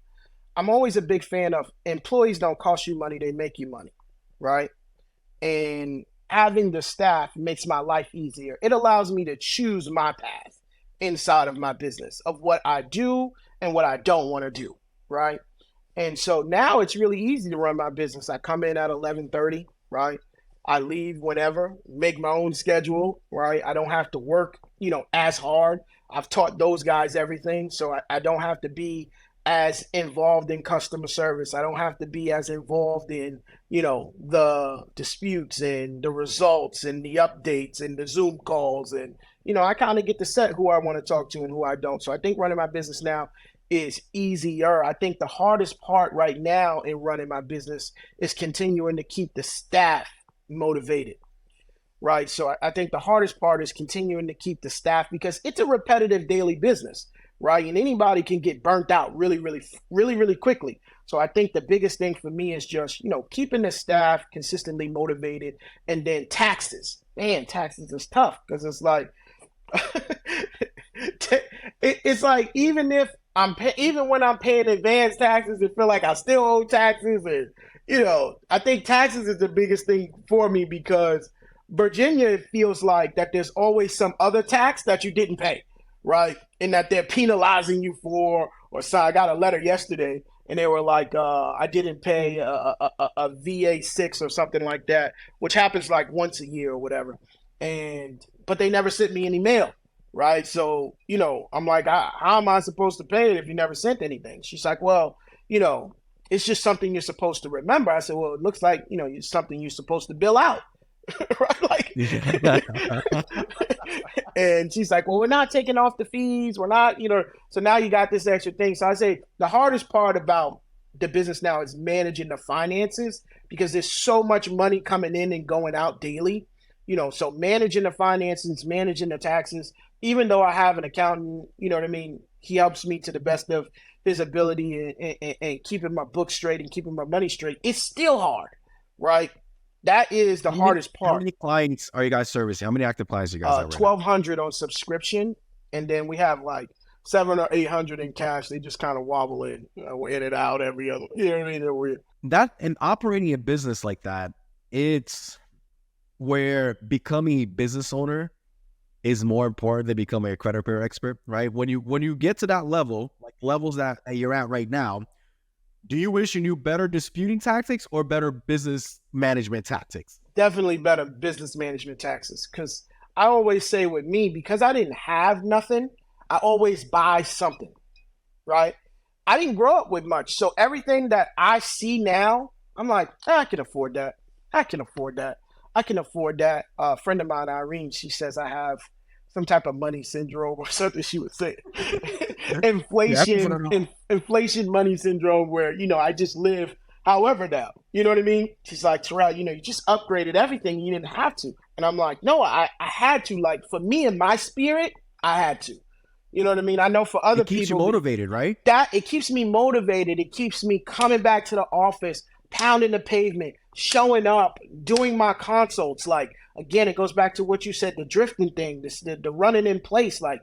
I'm always a big fan of employees don't cost you money, they make you money, right? And having the staff makes my life easier. It allows me to choose my path inside of my business of what I do and what I don't want to do, right? And so now it's really easy to run my business. I come in at 11:30, right? I leave whenever, make my own schedule, right? I don't have to work, as hard. I've taught those guys everything, so I don't have to be as involved in customer service. I don't have to be as involved in, the disputes and the results and the updates and the Zoom calls. And, I kind of get to set who I want to talk to and who I don't. So I think running my business now is easier. I think the hardest part right now in running my business is continuing to keep the staff motivated, right? So I think the hardest part is continuing to keep the staff because it's a repetitive daily business, right? And anybody can get burnt out really, really, really, really quickly. So I think the biggest thing for me is just, keeping the staff consistently motivated, and then taxes. Man, taxes is tough because it's like, it's like even if even when I'm paying advance taxes, it feel like I still owe taxes, and I think taxes is the biggest thing for me because Virginia, it feels like that there's always some other tax that you didn't pay, right? And that they're penalizing you for. Or so I got a letter yesterday, and they were like, I didn't pay a VA6 or something like that, which happens like once a year or whatever. But they never sent me any mail, right? So, I'm like, how am I supposed to pay it if you never sent anything? She's like, well, it's just something you're supposed to remember. I said, well, it looks like, it's something you're supposed to bill out. Right? Like, and she's like, well, we're not taking off the fees. We're not, so now you got this extra thing. So I say the hardest part about the business now is managing the finances because there's so much money coming in and going out daily, so managing the finances, managing the taxes, even though I have an accountant, you know what I mean? He helps me to the best of his ability and keeping my books straight and keeping my money straight. It's still hard, right? That is the hardest part. How many clients are you guys servicing? How many active clients are you guys have right 1,200 on subscription, and then we have like 700 or 800 in cash. They just kind of wobble in and out every other. You know what I mean? They're weird. That and operating a business like that, it's where becoming a business owner is more important than becoming a credit repair expert, right? When you get to that level, like levels that you're at right now, do you wish you knew better disputing tactics or better business management tactics? Definitely better business management tactics. Because I always say with me, because I didn't have nothing, I always buy something, right? I didn't grow up with much. So everything that I see now, I'm like, I can afford that. I can afford that. I can afford that. A friend of mine, Irene, she says I have some type of money syndrome or something she would say. Inflation money syndrome where, I just live however now. You know what I mean? She's like, Terrell, you just upgraded everything. You didn't have to. And I'm like, no, I had to. Like for me and my spirit, I had to. You know what I mean? I know for other people. It keeps you motivated, right? It keeps me motivated. It keeps me coming back to the office, pounding the pavement, showing up, doing my consults. Like, again, it goes back to what you said, the drifting thing, the running in place. Like,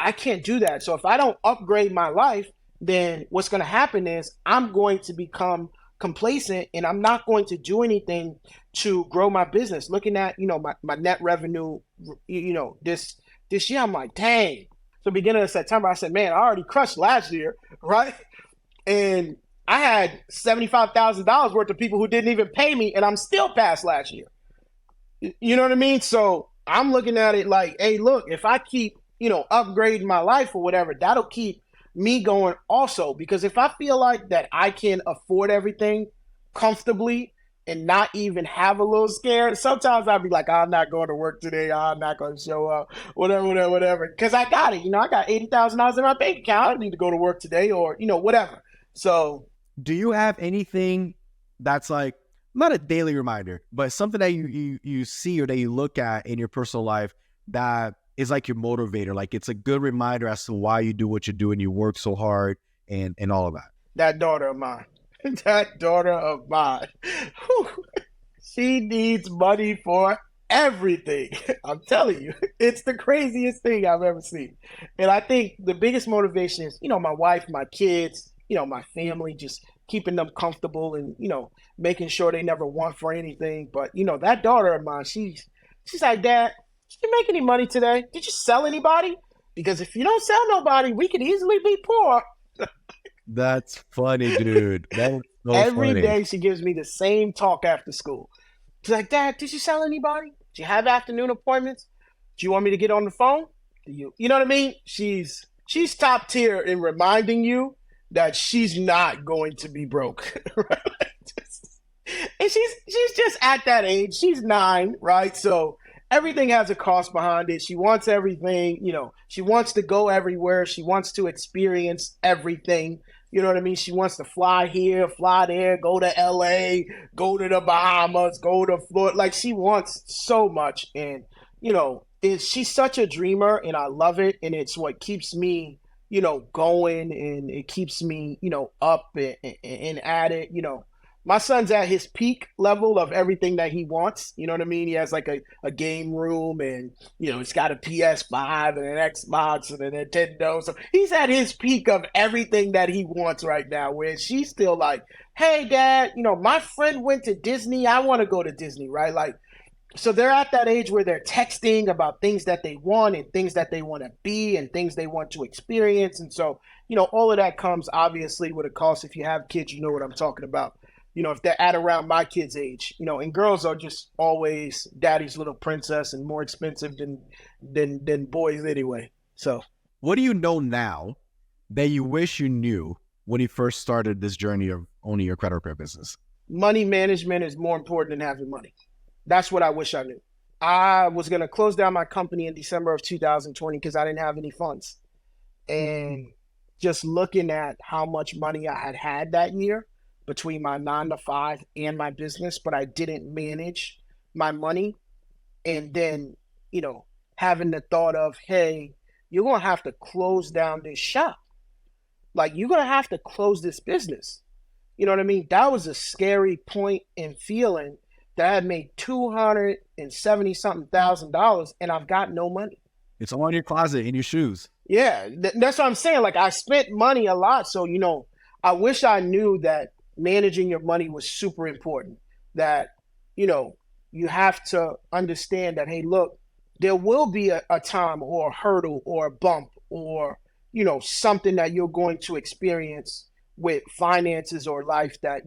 I can't do that. So if I don't upgrade my life, then what's going to happen is I'm going to become complacent and I'm not going to do anything to grow my business. Looking at, my net revenue, this year, I'm like, dang. So beginning of September, I said, man, I already crushed last year, right? And I had $75,000 worth of people who didn't even pay me, and I'm still past last year. You know what I mean? So I'm looking at it like, hey, look, if I keep, upgrading my life or whatever, that'll keep me going also. Because if I feel like that I can afford everything comfortably and not even have a little scared, sometimes I'll be like, I'm not going to work today. I'm not going to show up, whatever. Because I got it. I got $80,000 in my bank account. I don't need to go to work today or, whatever. So do you have anything that's like, not a daily reminder, but something that you see or that you look at in your personal life that is like your motivator? Like it's a good reminder as to why you do what you do and you work so hard and all of that. That daughter of mine. Whew. She needs money for everything. I'm telling you, it's the craziest thing I've ever seen. And I think the biggest motivation is, my wife, my kids, my family, just keeping them comfortable and, making sure they never want for anything. But, that daughter of mine, she's like, Dad, did you make any money today? Did you sell anybody? Because if you don't sell nobody, we could easily be poor. That's funny, dude. That's so Every funny. day she gives me the same talk after school. She's like, Dad, did you sell anybody? Do you have afternoon appointments? Do you want me to get on the phone? You know what I mean? She's top tier in reminding you that she's not going to be broke. Right? And she's just at that age. She's 9, right? So everything has a cost behind it. She wants everything, she wants to go everywhere. She wants to experience everything. You know what I mean? She wants to fly here, fly there, go to LA, go to the Bahamas, go to Florida. Like she wants so much. And, she's such a dreamer and I love it. And it's what keeps me going, and it keeps me, up and at it. My son's at his peak level of everything that he wants. You know what I mean? He has like a game room, and, it's got a PS5 and an Xbox and a Nintendo. So he's at his peak of everything that he wants right now, where she's still like, hey, dad, my friend went to Disney. I want to go to Disney, right? Like, so they're at that age where they're texting about things that they want and things that they want to be and things they want to experience. And so, all of that comes obviously with a cost. If you have kids, you know what I'm talking about. If they're at around my kids' age, and girls are just always daddy's little princess and more expensive than boys anyway. So what do you know now that you wish you knew when you first started this journey of owning your credit repair business? Money management is more important than having money. That's what I wish I knew. I was going to close down my company in December of 2020 because I didn't have any funds. And just looking at how much money I had that year between my 9 to 5 and my business, but I didn't manage my money. And then, having the thought of, hey, you're going to have to close down this shop. Like, you're going to have to close this business. You know what I mean? That was a scary point and feeling that I had made $270 something thousand and I've got no money. It's all in your closet, in your shoes. Yeah, that's what I'm saying. Like, I spent money a lot. So, I wish I knew that managing your money was super important. That, you have to understand that, hey, look, there will be a time or a hurdle or a bump or, something that you're going to experience with finances or life that,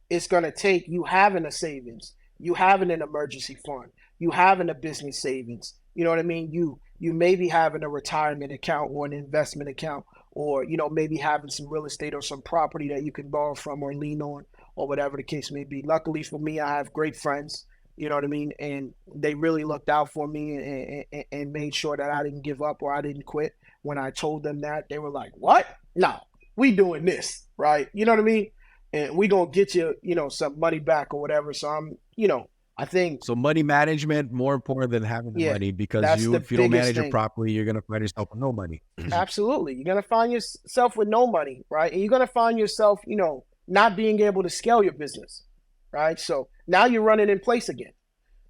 it's going to take you having a savings, you having an emergency fund, you having a business savings. You know what I mean? You maybe having a retirement account or an investment account, or, maybe having some real estate or some property that you can borrow from or lean on, or whatever the case may be. Luckily for me, I have great friends, you know what I mean? And they really looked out for me and made sure that I didn't give up or I didn't quit. When I told them that, they were like, what? No, we doing this, right? You know what I mean? And we gonna get you, some money back or whatever. So I think. So money management more important than having the money, because if you don't manage it properly, you're gonna find yourself with no money. Absolutely, you're gonna find yourself with no money, right? And you're gonna find yourself, not being able to scale your business, right? So now you're running in place again,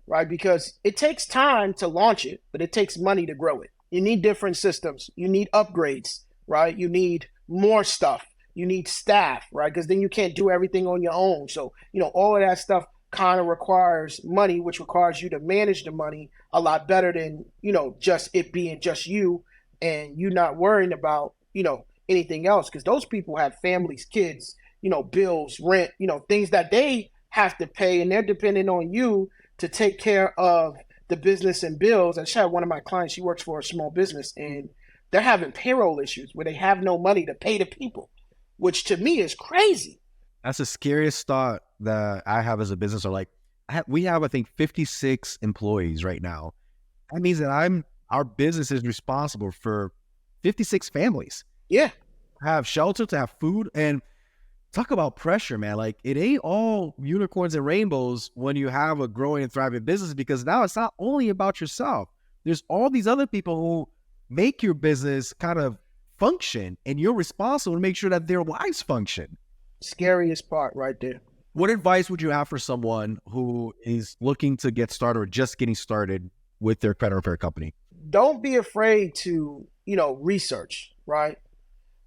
right? Because it takes time to launch it, but it takes money to grow it. You need different systems. You need upgrades, right? You need more stuff. You need staff, right? Because then you can't do everything on your own. So, all of that stuff kind of requires money, which requires you to manage the money a lot better than, just it being just you and you not worrying about, anything else. Because those people have families, kids, bills, rent, things that they have to pay, and they're depending on you to take care of the business and bills. I just had one of my clients, she works for a small business, and they're having payroll issues where they have no money to pay the people, which to me is crazy. That's the scariest thought that I have as a business. Or like, we have, I think, 56 employees right now. That means that our business is responsible for 56 families. Yeah. To have shelter, to have food, and talk about pressure, man. Like, it ain't all unicorns and rainbows when you have a growing and thriving business, because now it's not only about yourself. There's all these other people who make your business kind of function, and you're responsible to make sure that their lives function. Scariest part right there. What advice would you have for someone who is looking to get started or just getting started with their credit repair company? Don't be afraid to, research, right?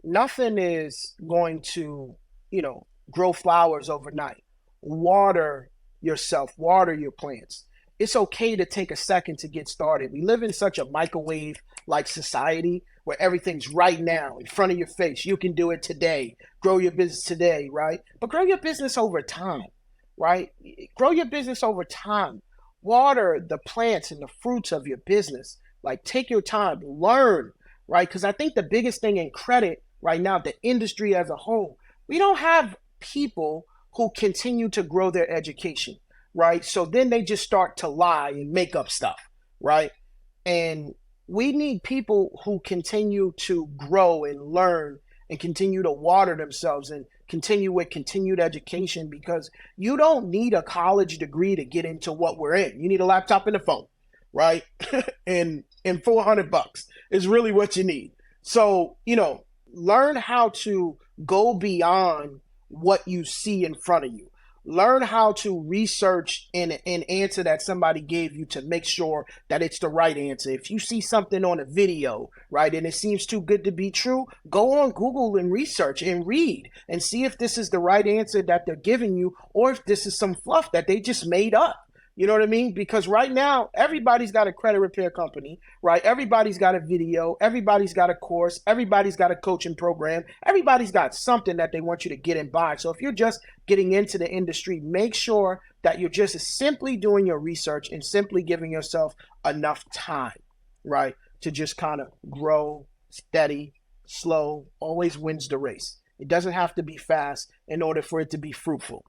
Nothing is going to, grow flowers overnight. Water yourself, water your plants. It's okay to take a second to get started. We live in such a microwave-like society where everything's right now in front of your face. You can do it today. Grow your business today, right? But grow your business over time, right? Grow your business over time. Water the plants and the fruits of your business. Like, take your time, learn, right? Because I think the biggest thing in credit right now, the industry as a whole, we don't have people who continue to grow their education, right? So then they just start to lie and make up stuff, right? And we need people who continue to grow and learn and continue to water themselves and continue with continued education, because you don't need a college degree to get into what we're in. You need a laptop and a phone, right? and $400 is really what you need. So, learn how to go beyond what you see in front of you. Learn how to research an answer that somebody gave you to make sure that it's the right answer. If you see something on a video, right, and it seems too good to be true, go on Google and research and read and see if this is the right answer that they're giving you or if this is some fluff that they just made up. You know what I mean? Because right now, everybody's got a credit repair company, right? Everybody's got a video. Everybody's got a course. Everybody's got a coaching program. Everybody's got something that they want you to get and buy. So if you're just getting into the industry, make sure that you're just simply doing your research and simply giving yourself enough time, right? To just kind of grow steady, slow, always wins the race. It doesn't have to be fast in order for it to be fruitful.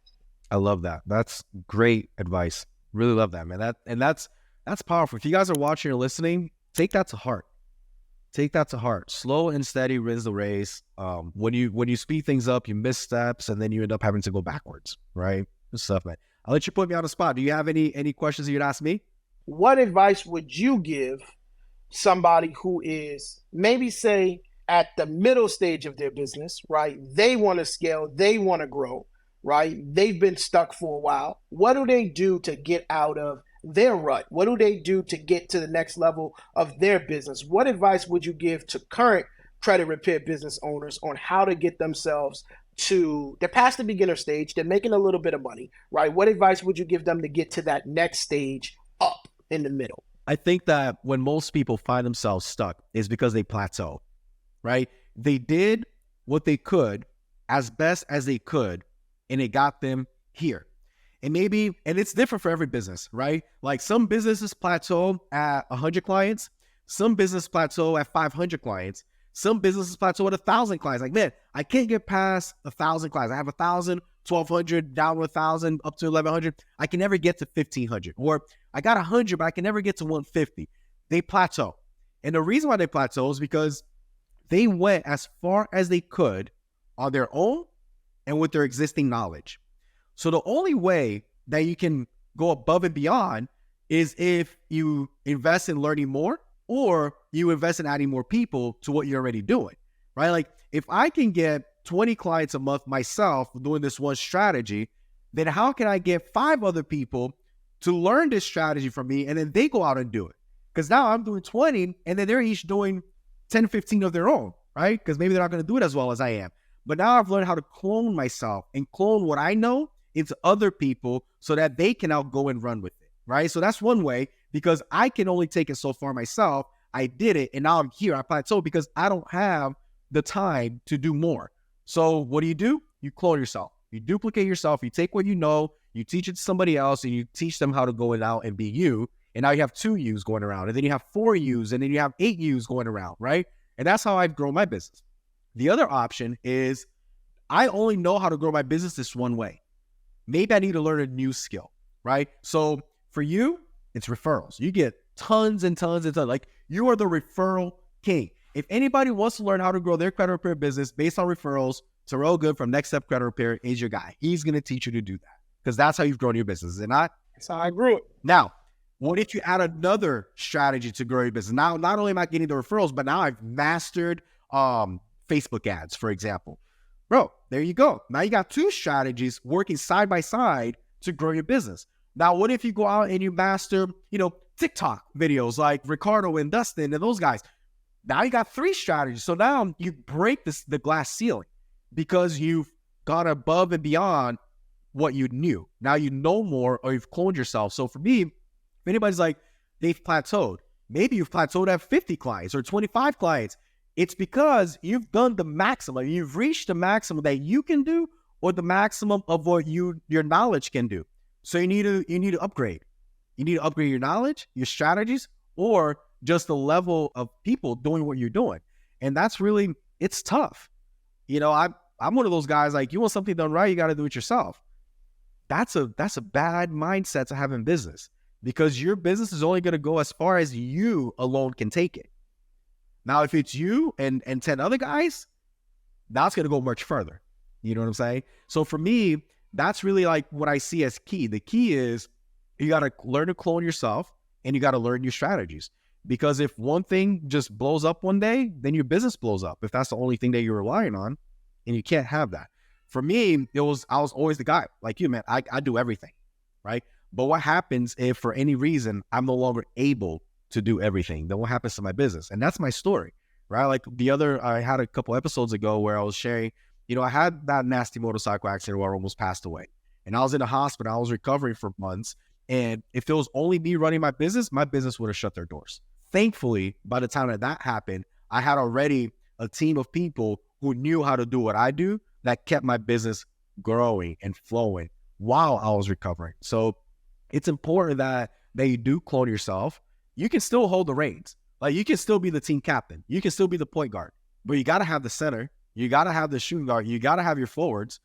I love that. That's great advice. Really love that, man. That's powerful. If you guys are watching or listening, take that to heart. Take that to heart. Slow and steady wins the race. When you speed things up, you miss steps, and then you end up having to go backwards, right? Good stuff, man. I'll let you put me on the spot. Do you have any questions that you'd ask me? What advice would you give somebody who is maybe, say, at the middle stage of their business, right? They want to scale, they want to grow, right? They've been stuck for a while. What do they do to get out of their rut? What do they do to get to the next level of their business? What advice would you give to current credit repair business owners on how to get themselves they're past the beginner stage, they're making a little bit of money, right? What advice would you give them to get to that next stage up in the middle? I think that when most people find themselves stuck is because they plateau, right? They did what they could as best as they could, and it got them here. And it's different for every business, right? Like some businesses plateau at 100 clients, some business plateau at 500 clients, some businesses plateau at 1,000 clients. Like, man, I can't get past 1,000 clients. I have 1,000, 1,200, down to 1,000, up to 1,100. I can never get to 1,500. Or I got 100, but I can never get to 150. They plateau. And the reason why they plateau is because they went as far as they could on their own and with their existing knowledge. So the only way that you can go above and beyond is if you invest in learning more or you invest in adding more people to what you're already doing, right? Like if I can get 20 clients a month myself doing this one strategy, then how can I get 5 other people to learn this strategy from me and then they go out and do it? Because now I'm doing 20 and then they're each doing 10, 15 of their own, right? Because maybe they're not going to do it as well as I am. But now I've learned how to clone myself and clone what I know into other people so that they can now go and run with it, right? So that's one way, because I can only take it so far myself. I did it, and now I'm here. I plateau because I don't have the time to do more. So what do? You clone yourself. You duplicate yourself. You take what you know, you teach it to somebody else, and you teach them how to go out and be you. And now you have 2 yous going around, and then you have 4 yous, and then you have 8 yous going around, right? And that's how I've grown my business. The other option is I only know how to grow my business this one way. Maybe I need to learn a new skill, right? So for you, it's referrals. You get tons and tons and tons. Like you are the referral king. If anybody wants to learn how to grow their credit repair business based on referrals, Terrell Goode from Next Step Credit Repair is your guy. He's going to teach you to do that because that's how you've grown your business, is it not? That's how I grew it. Now, what if you add another strategy to grow your business? Now, not only am I getting the referrals, but now I've mastered Facebook ads, for example. Bro, there you go. Now you got 2 strategies working side by side to grow your business. Now, what if you go out and you master, TikTok videos like Ricardo and Dustin and those guys? Now you got 3 strategies. So now you break the glass ceiling because you've gone above and beyond what you knew. Now you know more, or you've cloned yourself. So for me, if anybody's like, they've plateaued, maybe you've plateaued at 50 clients or 25 clients. It's because you've done the maximum. You've reached the maximum that you can do or the maximum of what your knowledge can do. So you need to upgrade. You need to upgrade your knowledge, your strategies, or just the level of people doing what you're doing. And that's really, it's tough. I'm one of those guys, like, you want something done right, you got to do it yourself. That's a bad mindset to have in business, because your business is only going to go as far as you alone can take it. Now, if it's you and 10 other guys, that's going to go much further. You know what I'm saying? So for me, that's really like what I see as key. The key is you got to learn to clone yourself and you got to learn your strategies. Because if one thing just blows up one day, then your business blows up. If that's the only thing that you're relying on, and you can't have that. For me, I was always the guy like you, man. I do everything, right? But what happens if for any reason I'm no longer able to do everything? Then what happens to my business? And that's my story, right? Like I had a couple episodes ago where I was sharing, I had that nasty motorcycle accident where I almost passed away. And I was in the hospital. I was recovering for months. And if it was only me running my business would have shut their doors. Thankfully, by the time that happened, I had already a team of people who knew how to do what I do that kept my business growing and flowing while I was recovering. So it's important that you do clone yourself. You can still hold the reins. Like you can still be the team captain. You can still be the point guard, but you got to have the center. You got to have the shooting guard. You got to have your forwards.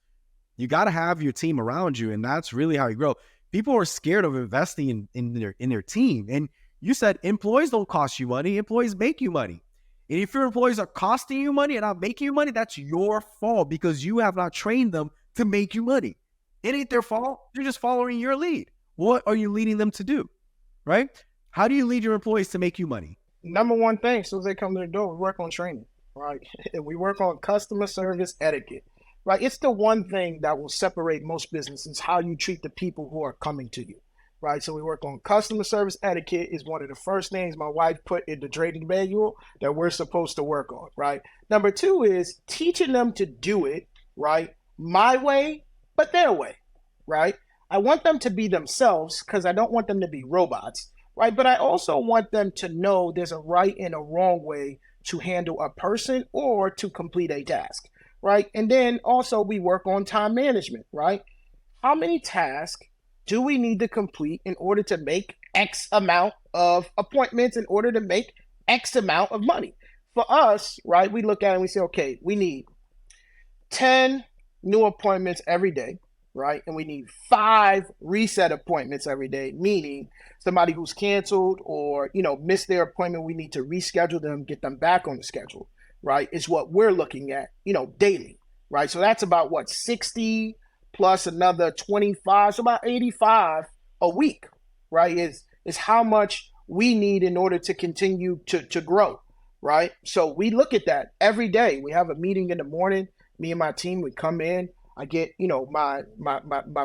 You got to have your team around you. And that's really how you grow. People are scared of investing in their team. And you said employees don't cost you money. Employees make you money. And if your employees are costing you money and not making you money, that's your fault because you have not trained them to make you money. It ain't their fault. You're just following your lead. What are you leading them to do, right? How do you lead your employees to make you money? Number one thing, as soon as they come to the door, we work on training, right? And we work on customer service etiquette, right? It's the one thing that will separate most businesses, how you treat the people who are coming to you, right? So we work on customer service etiquette is one of the first things my wife put in the training manual that we're supposed to work on, right? Number two is teaching them to do it, right? My way, but their way, right? I want them to be themselves because I don't want them to be robots, right? But I also want them to know there's a right and a wrong way to handle a person or to complete a task, right? And then also we work on time management, right? How many tasks do we need to complete in order to make X amount of appointments, in order to make X amount of money? For us, right, we look at it and we say, okay, we need 10 new appointments every day, right? And we need 5 reset appointments every day, meaning somebody who's canceled or, missed their appointment, we need to reschedule them, get them back on the schedule, right? Is what we're looking at, daily, right? So that's about 60 plus another 25, so about 85 a week, right? Is how much we need in order to continue to grow, right? So we look at that every day. We have a meeting in the morning. Me and my team would come in. I get, my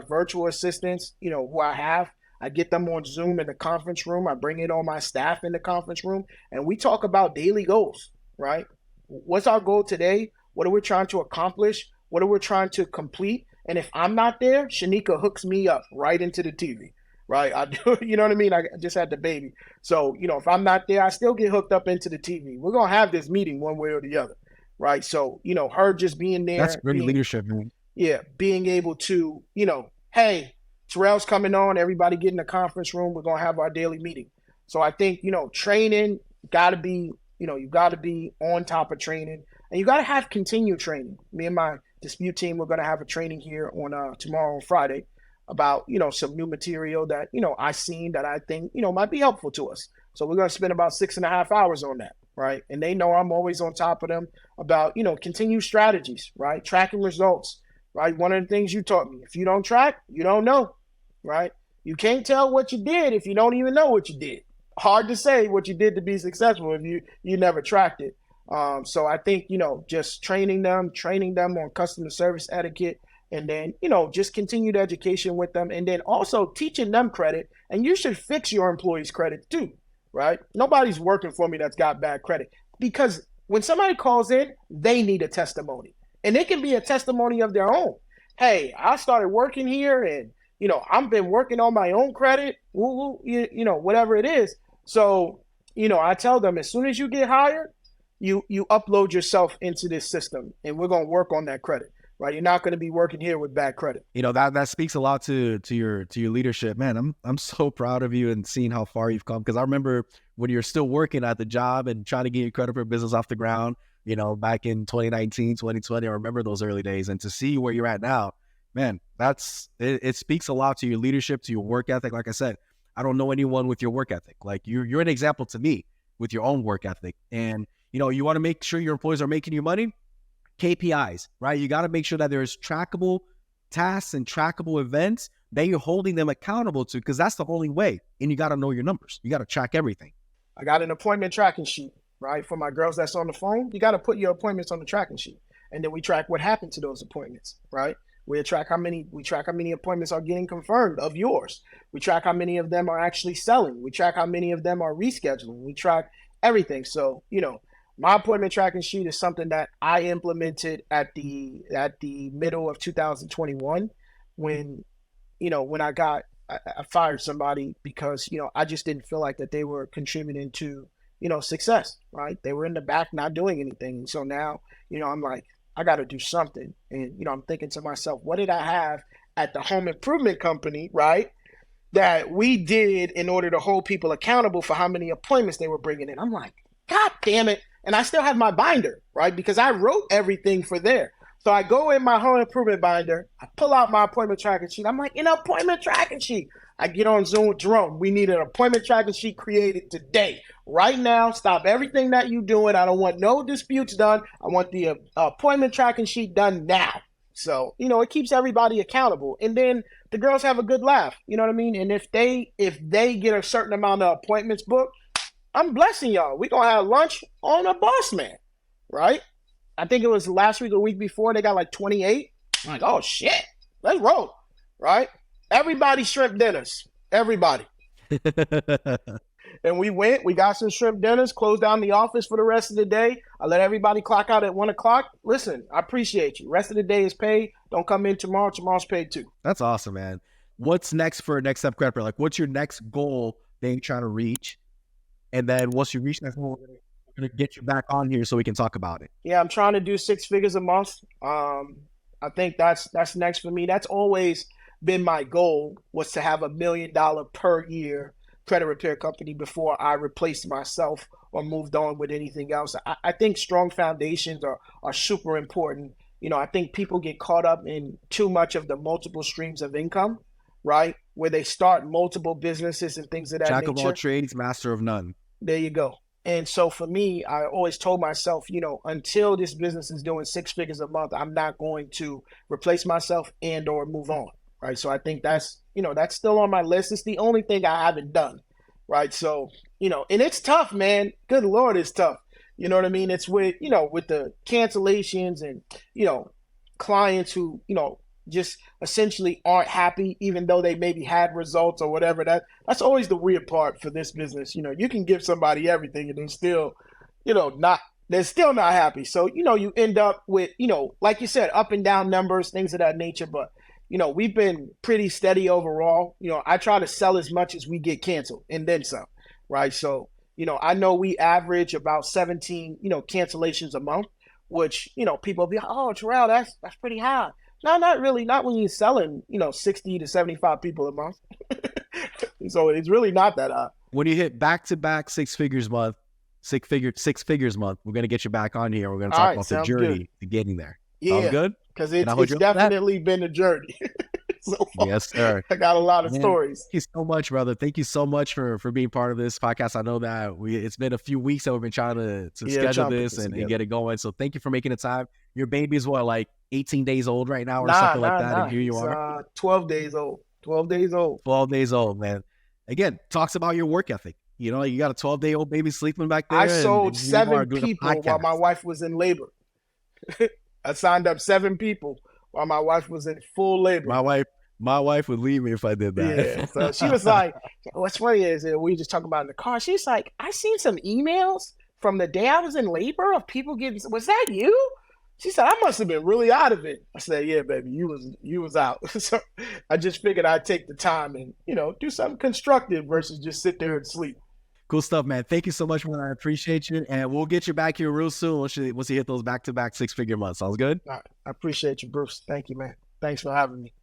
virtual assistants, who I have. I get them on Zoom in the conference room. I bring in all my staff in the conference room, and we talk about daily goals, right? What's our goal today? What are we trying to accomplish? What are we trying to complete? And if I'm not there, Shanika hooks me up right into the TV, right? I do, you know what I mean? I just had the baby. So, if I'm not there, I still get hooked up into the TV. We're going to have this meeting one way or the other, right? So, her just being there. That's great leadership, man. Yeah, being able to, hey, Terrell's coming on, everybody get in the conference room, we're going to have our daily meeting. So I think, training got to be, you got to be on top of training, and you got to have continued training. Me and my dispute team, we're going to have a training here on tomorrow on Friday about, some new material that, I seen that I think, might be helpful to us. So we're going to spend about 6.5 hours on that, right? And they know I'm always on top of them about, continued strategies, right? Tracking results, right? One of the things you taught me, if you don't track, you don't know, right? You can't tell what you did if you don't even know what you did. Hard to say what you did to be successful if you never tracked it. So I think, just training them on customer service etiquette, and then, just continued education with them, and then also teaching them credit. And you should fix your employees' credit too, right? Nobody's working for me that's got bad credit, because when somebody calls in, they need a testimony, and it can be a testimony of their own. Hey, I started working here, and, I've been working on my own credit, whatever it is. So, I tell them, as soon as you get hired, you upload yourself into this system, and we're going to work on that credit, right? You're not going to be working here with bad credit. That speaks a lot to your leadership, man. I'm so proud of you and seeing how far you've come, because I remember when you're still working at the job and trying to get your credit repair business off the ground, back in 2019, 2020, I remember those early days, and to see where you're at now, man, it speaks a lot to your leadership, to your work ethic. Like I said, I don't know anyone with your work ethic. Like you're an example to me with your own work ethic. And, you want to make sure your employees are making you money. KPIs, right? You got to make sure that there's trackable tasks and trackable events that you're holding them accountable to, because that's the only way. And you got to know your numbers. You got to track everything. I got an appointment tracking sheet, right? For my girls that's on the phone, you got to put your appointments on the tracking sheet. And then we track what happened to those appointments, right? We track how many appointments are getting confirmed of yours. We track how many of them are actually selling. We track how many of them are rescheduling. We track everything. So, my appointment tracking sheet is something that I implemented at the middle of 2021 when I fired somebody because I just didn't feel like that they were contributing to success, right? They were in the back not doing anything. And so now I'm like, I got to do something. And I'm thinking to myself, what did I have at the home improvement company, right, that we did in order to hold people accountable for how many appointments they were bringing in? I'm like, God damn it. And I still have my binder, right? Because I wrote everything for there. So I go in my home improvement binder, I pull out my appointment tracking sheet. I'm like, an appointment tracking sheet. I get on Zoom with Jerome. We need an appointment tracking sheet created today. Right now, stop everything that you're doing. I don't want no disputes done. I want the appointment tracking sheet done now. So, it keeps everybody accountable. And then the girls have a good laugh. You know what I mean? And if they get a certain amount of appointments booked, I'm blessing y'all. We're going to have lunch on a boss man, right? I think it was last week or week before, they got like 28. I'm like, oh shit, let's roll, right? Everybody shrimp dinners, everybody. And we got some shrimp dinners, closed down the office for the rest of the day. I let everybody clock out at 1 o'clock. Listen, I appreciate you. Rest of the day is paid. Don't come in tomorrow. Tomorrow's paid too. That's awesome, man. What's next for Next Step Credit? Like, what's your next goal that you're trying to reach? And then once you reach that goal, we're going to get you back on here so we can talk about it. Yeah, I'm trying to do 6 figures a month. I think that's next for me. That's always been my goal, was to have $1 million per year credit repair company before I replaced myself or moved on with anything else. I think strong foundations are super important. I think people get caught up in too much of the multiple streams of income, right? Where they start multiple businesses and things of that nature. Jack of all trades, master of none. There you go. And so for me, I always told myself, until this business is doing 6 figures a month, I'm not going to replace myself and or move on, right? So I think that's still on my list. It's the only thing I haven't done, right? So, and it's tough, man. Good Lord, it's tough. You know what I mean? It's with the cancellations and, clients who, just essentially aren't happy, even though they maybe had results or whatever. That's always the weird part for this business. You can give somebody everything and they're still, they're still not happy. So, you end up with, like you said, up and down numbers, things of that nature. But, we've been pretty steady overall. I try to sell as much as we get canceled and then some, right? So, I know we average about 17, cancellations a month, which, people will be like, oh, Terrell, that's pretty high. No, not really. Not when you're selling, 60 to 75 people a month. So it's really not that high. When you hit back-to-back 6 figures month, six figures month, we're going to get you back on here. We're going to talk about the journey to getting there. Yeah. Sounds good? Because it's definitely been a journey. So far. Yes, sir. I got a lot of stories. Thank you so much, brother. Thank you so much for being part of this podcast. I know that it's been a few weeks that we've been trying to schedule this and get it going. So thank you for making the time. Your baby is what, like 18 days old right now or something like that? And here you are. 12 days old. 12 days old. 12 days old, man. Again, talks about your work ethic. You got a 12-day-old baby sleeping back there. I sold 7 people while my wife was in labor. I signed up 7 people while my wife was in full labor. My wife would leave me if I did that. Yeah. So she was like, what's funny is we were just talking about in the car. She's like, I seen some emails from the day I was in labor of people getting, was that you? She said, I must have been really out of it. I said, yeah, baby, you was out. So I just figured I'd take the time and, do something constructive versus just sit there and sleep. Cool stuff, man. Thank you so much, man. I appreciate you. And we'll get you back here real soon once you hit those back-to-back 6-figure months. Sounds good? All right. I appreciate you, Bruce. Thank you, man. Thanks for having me.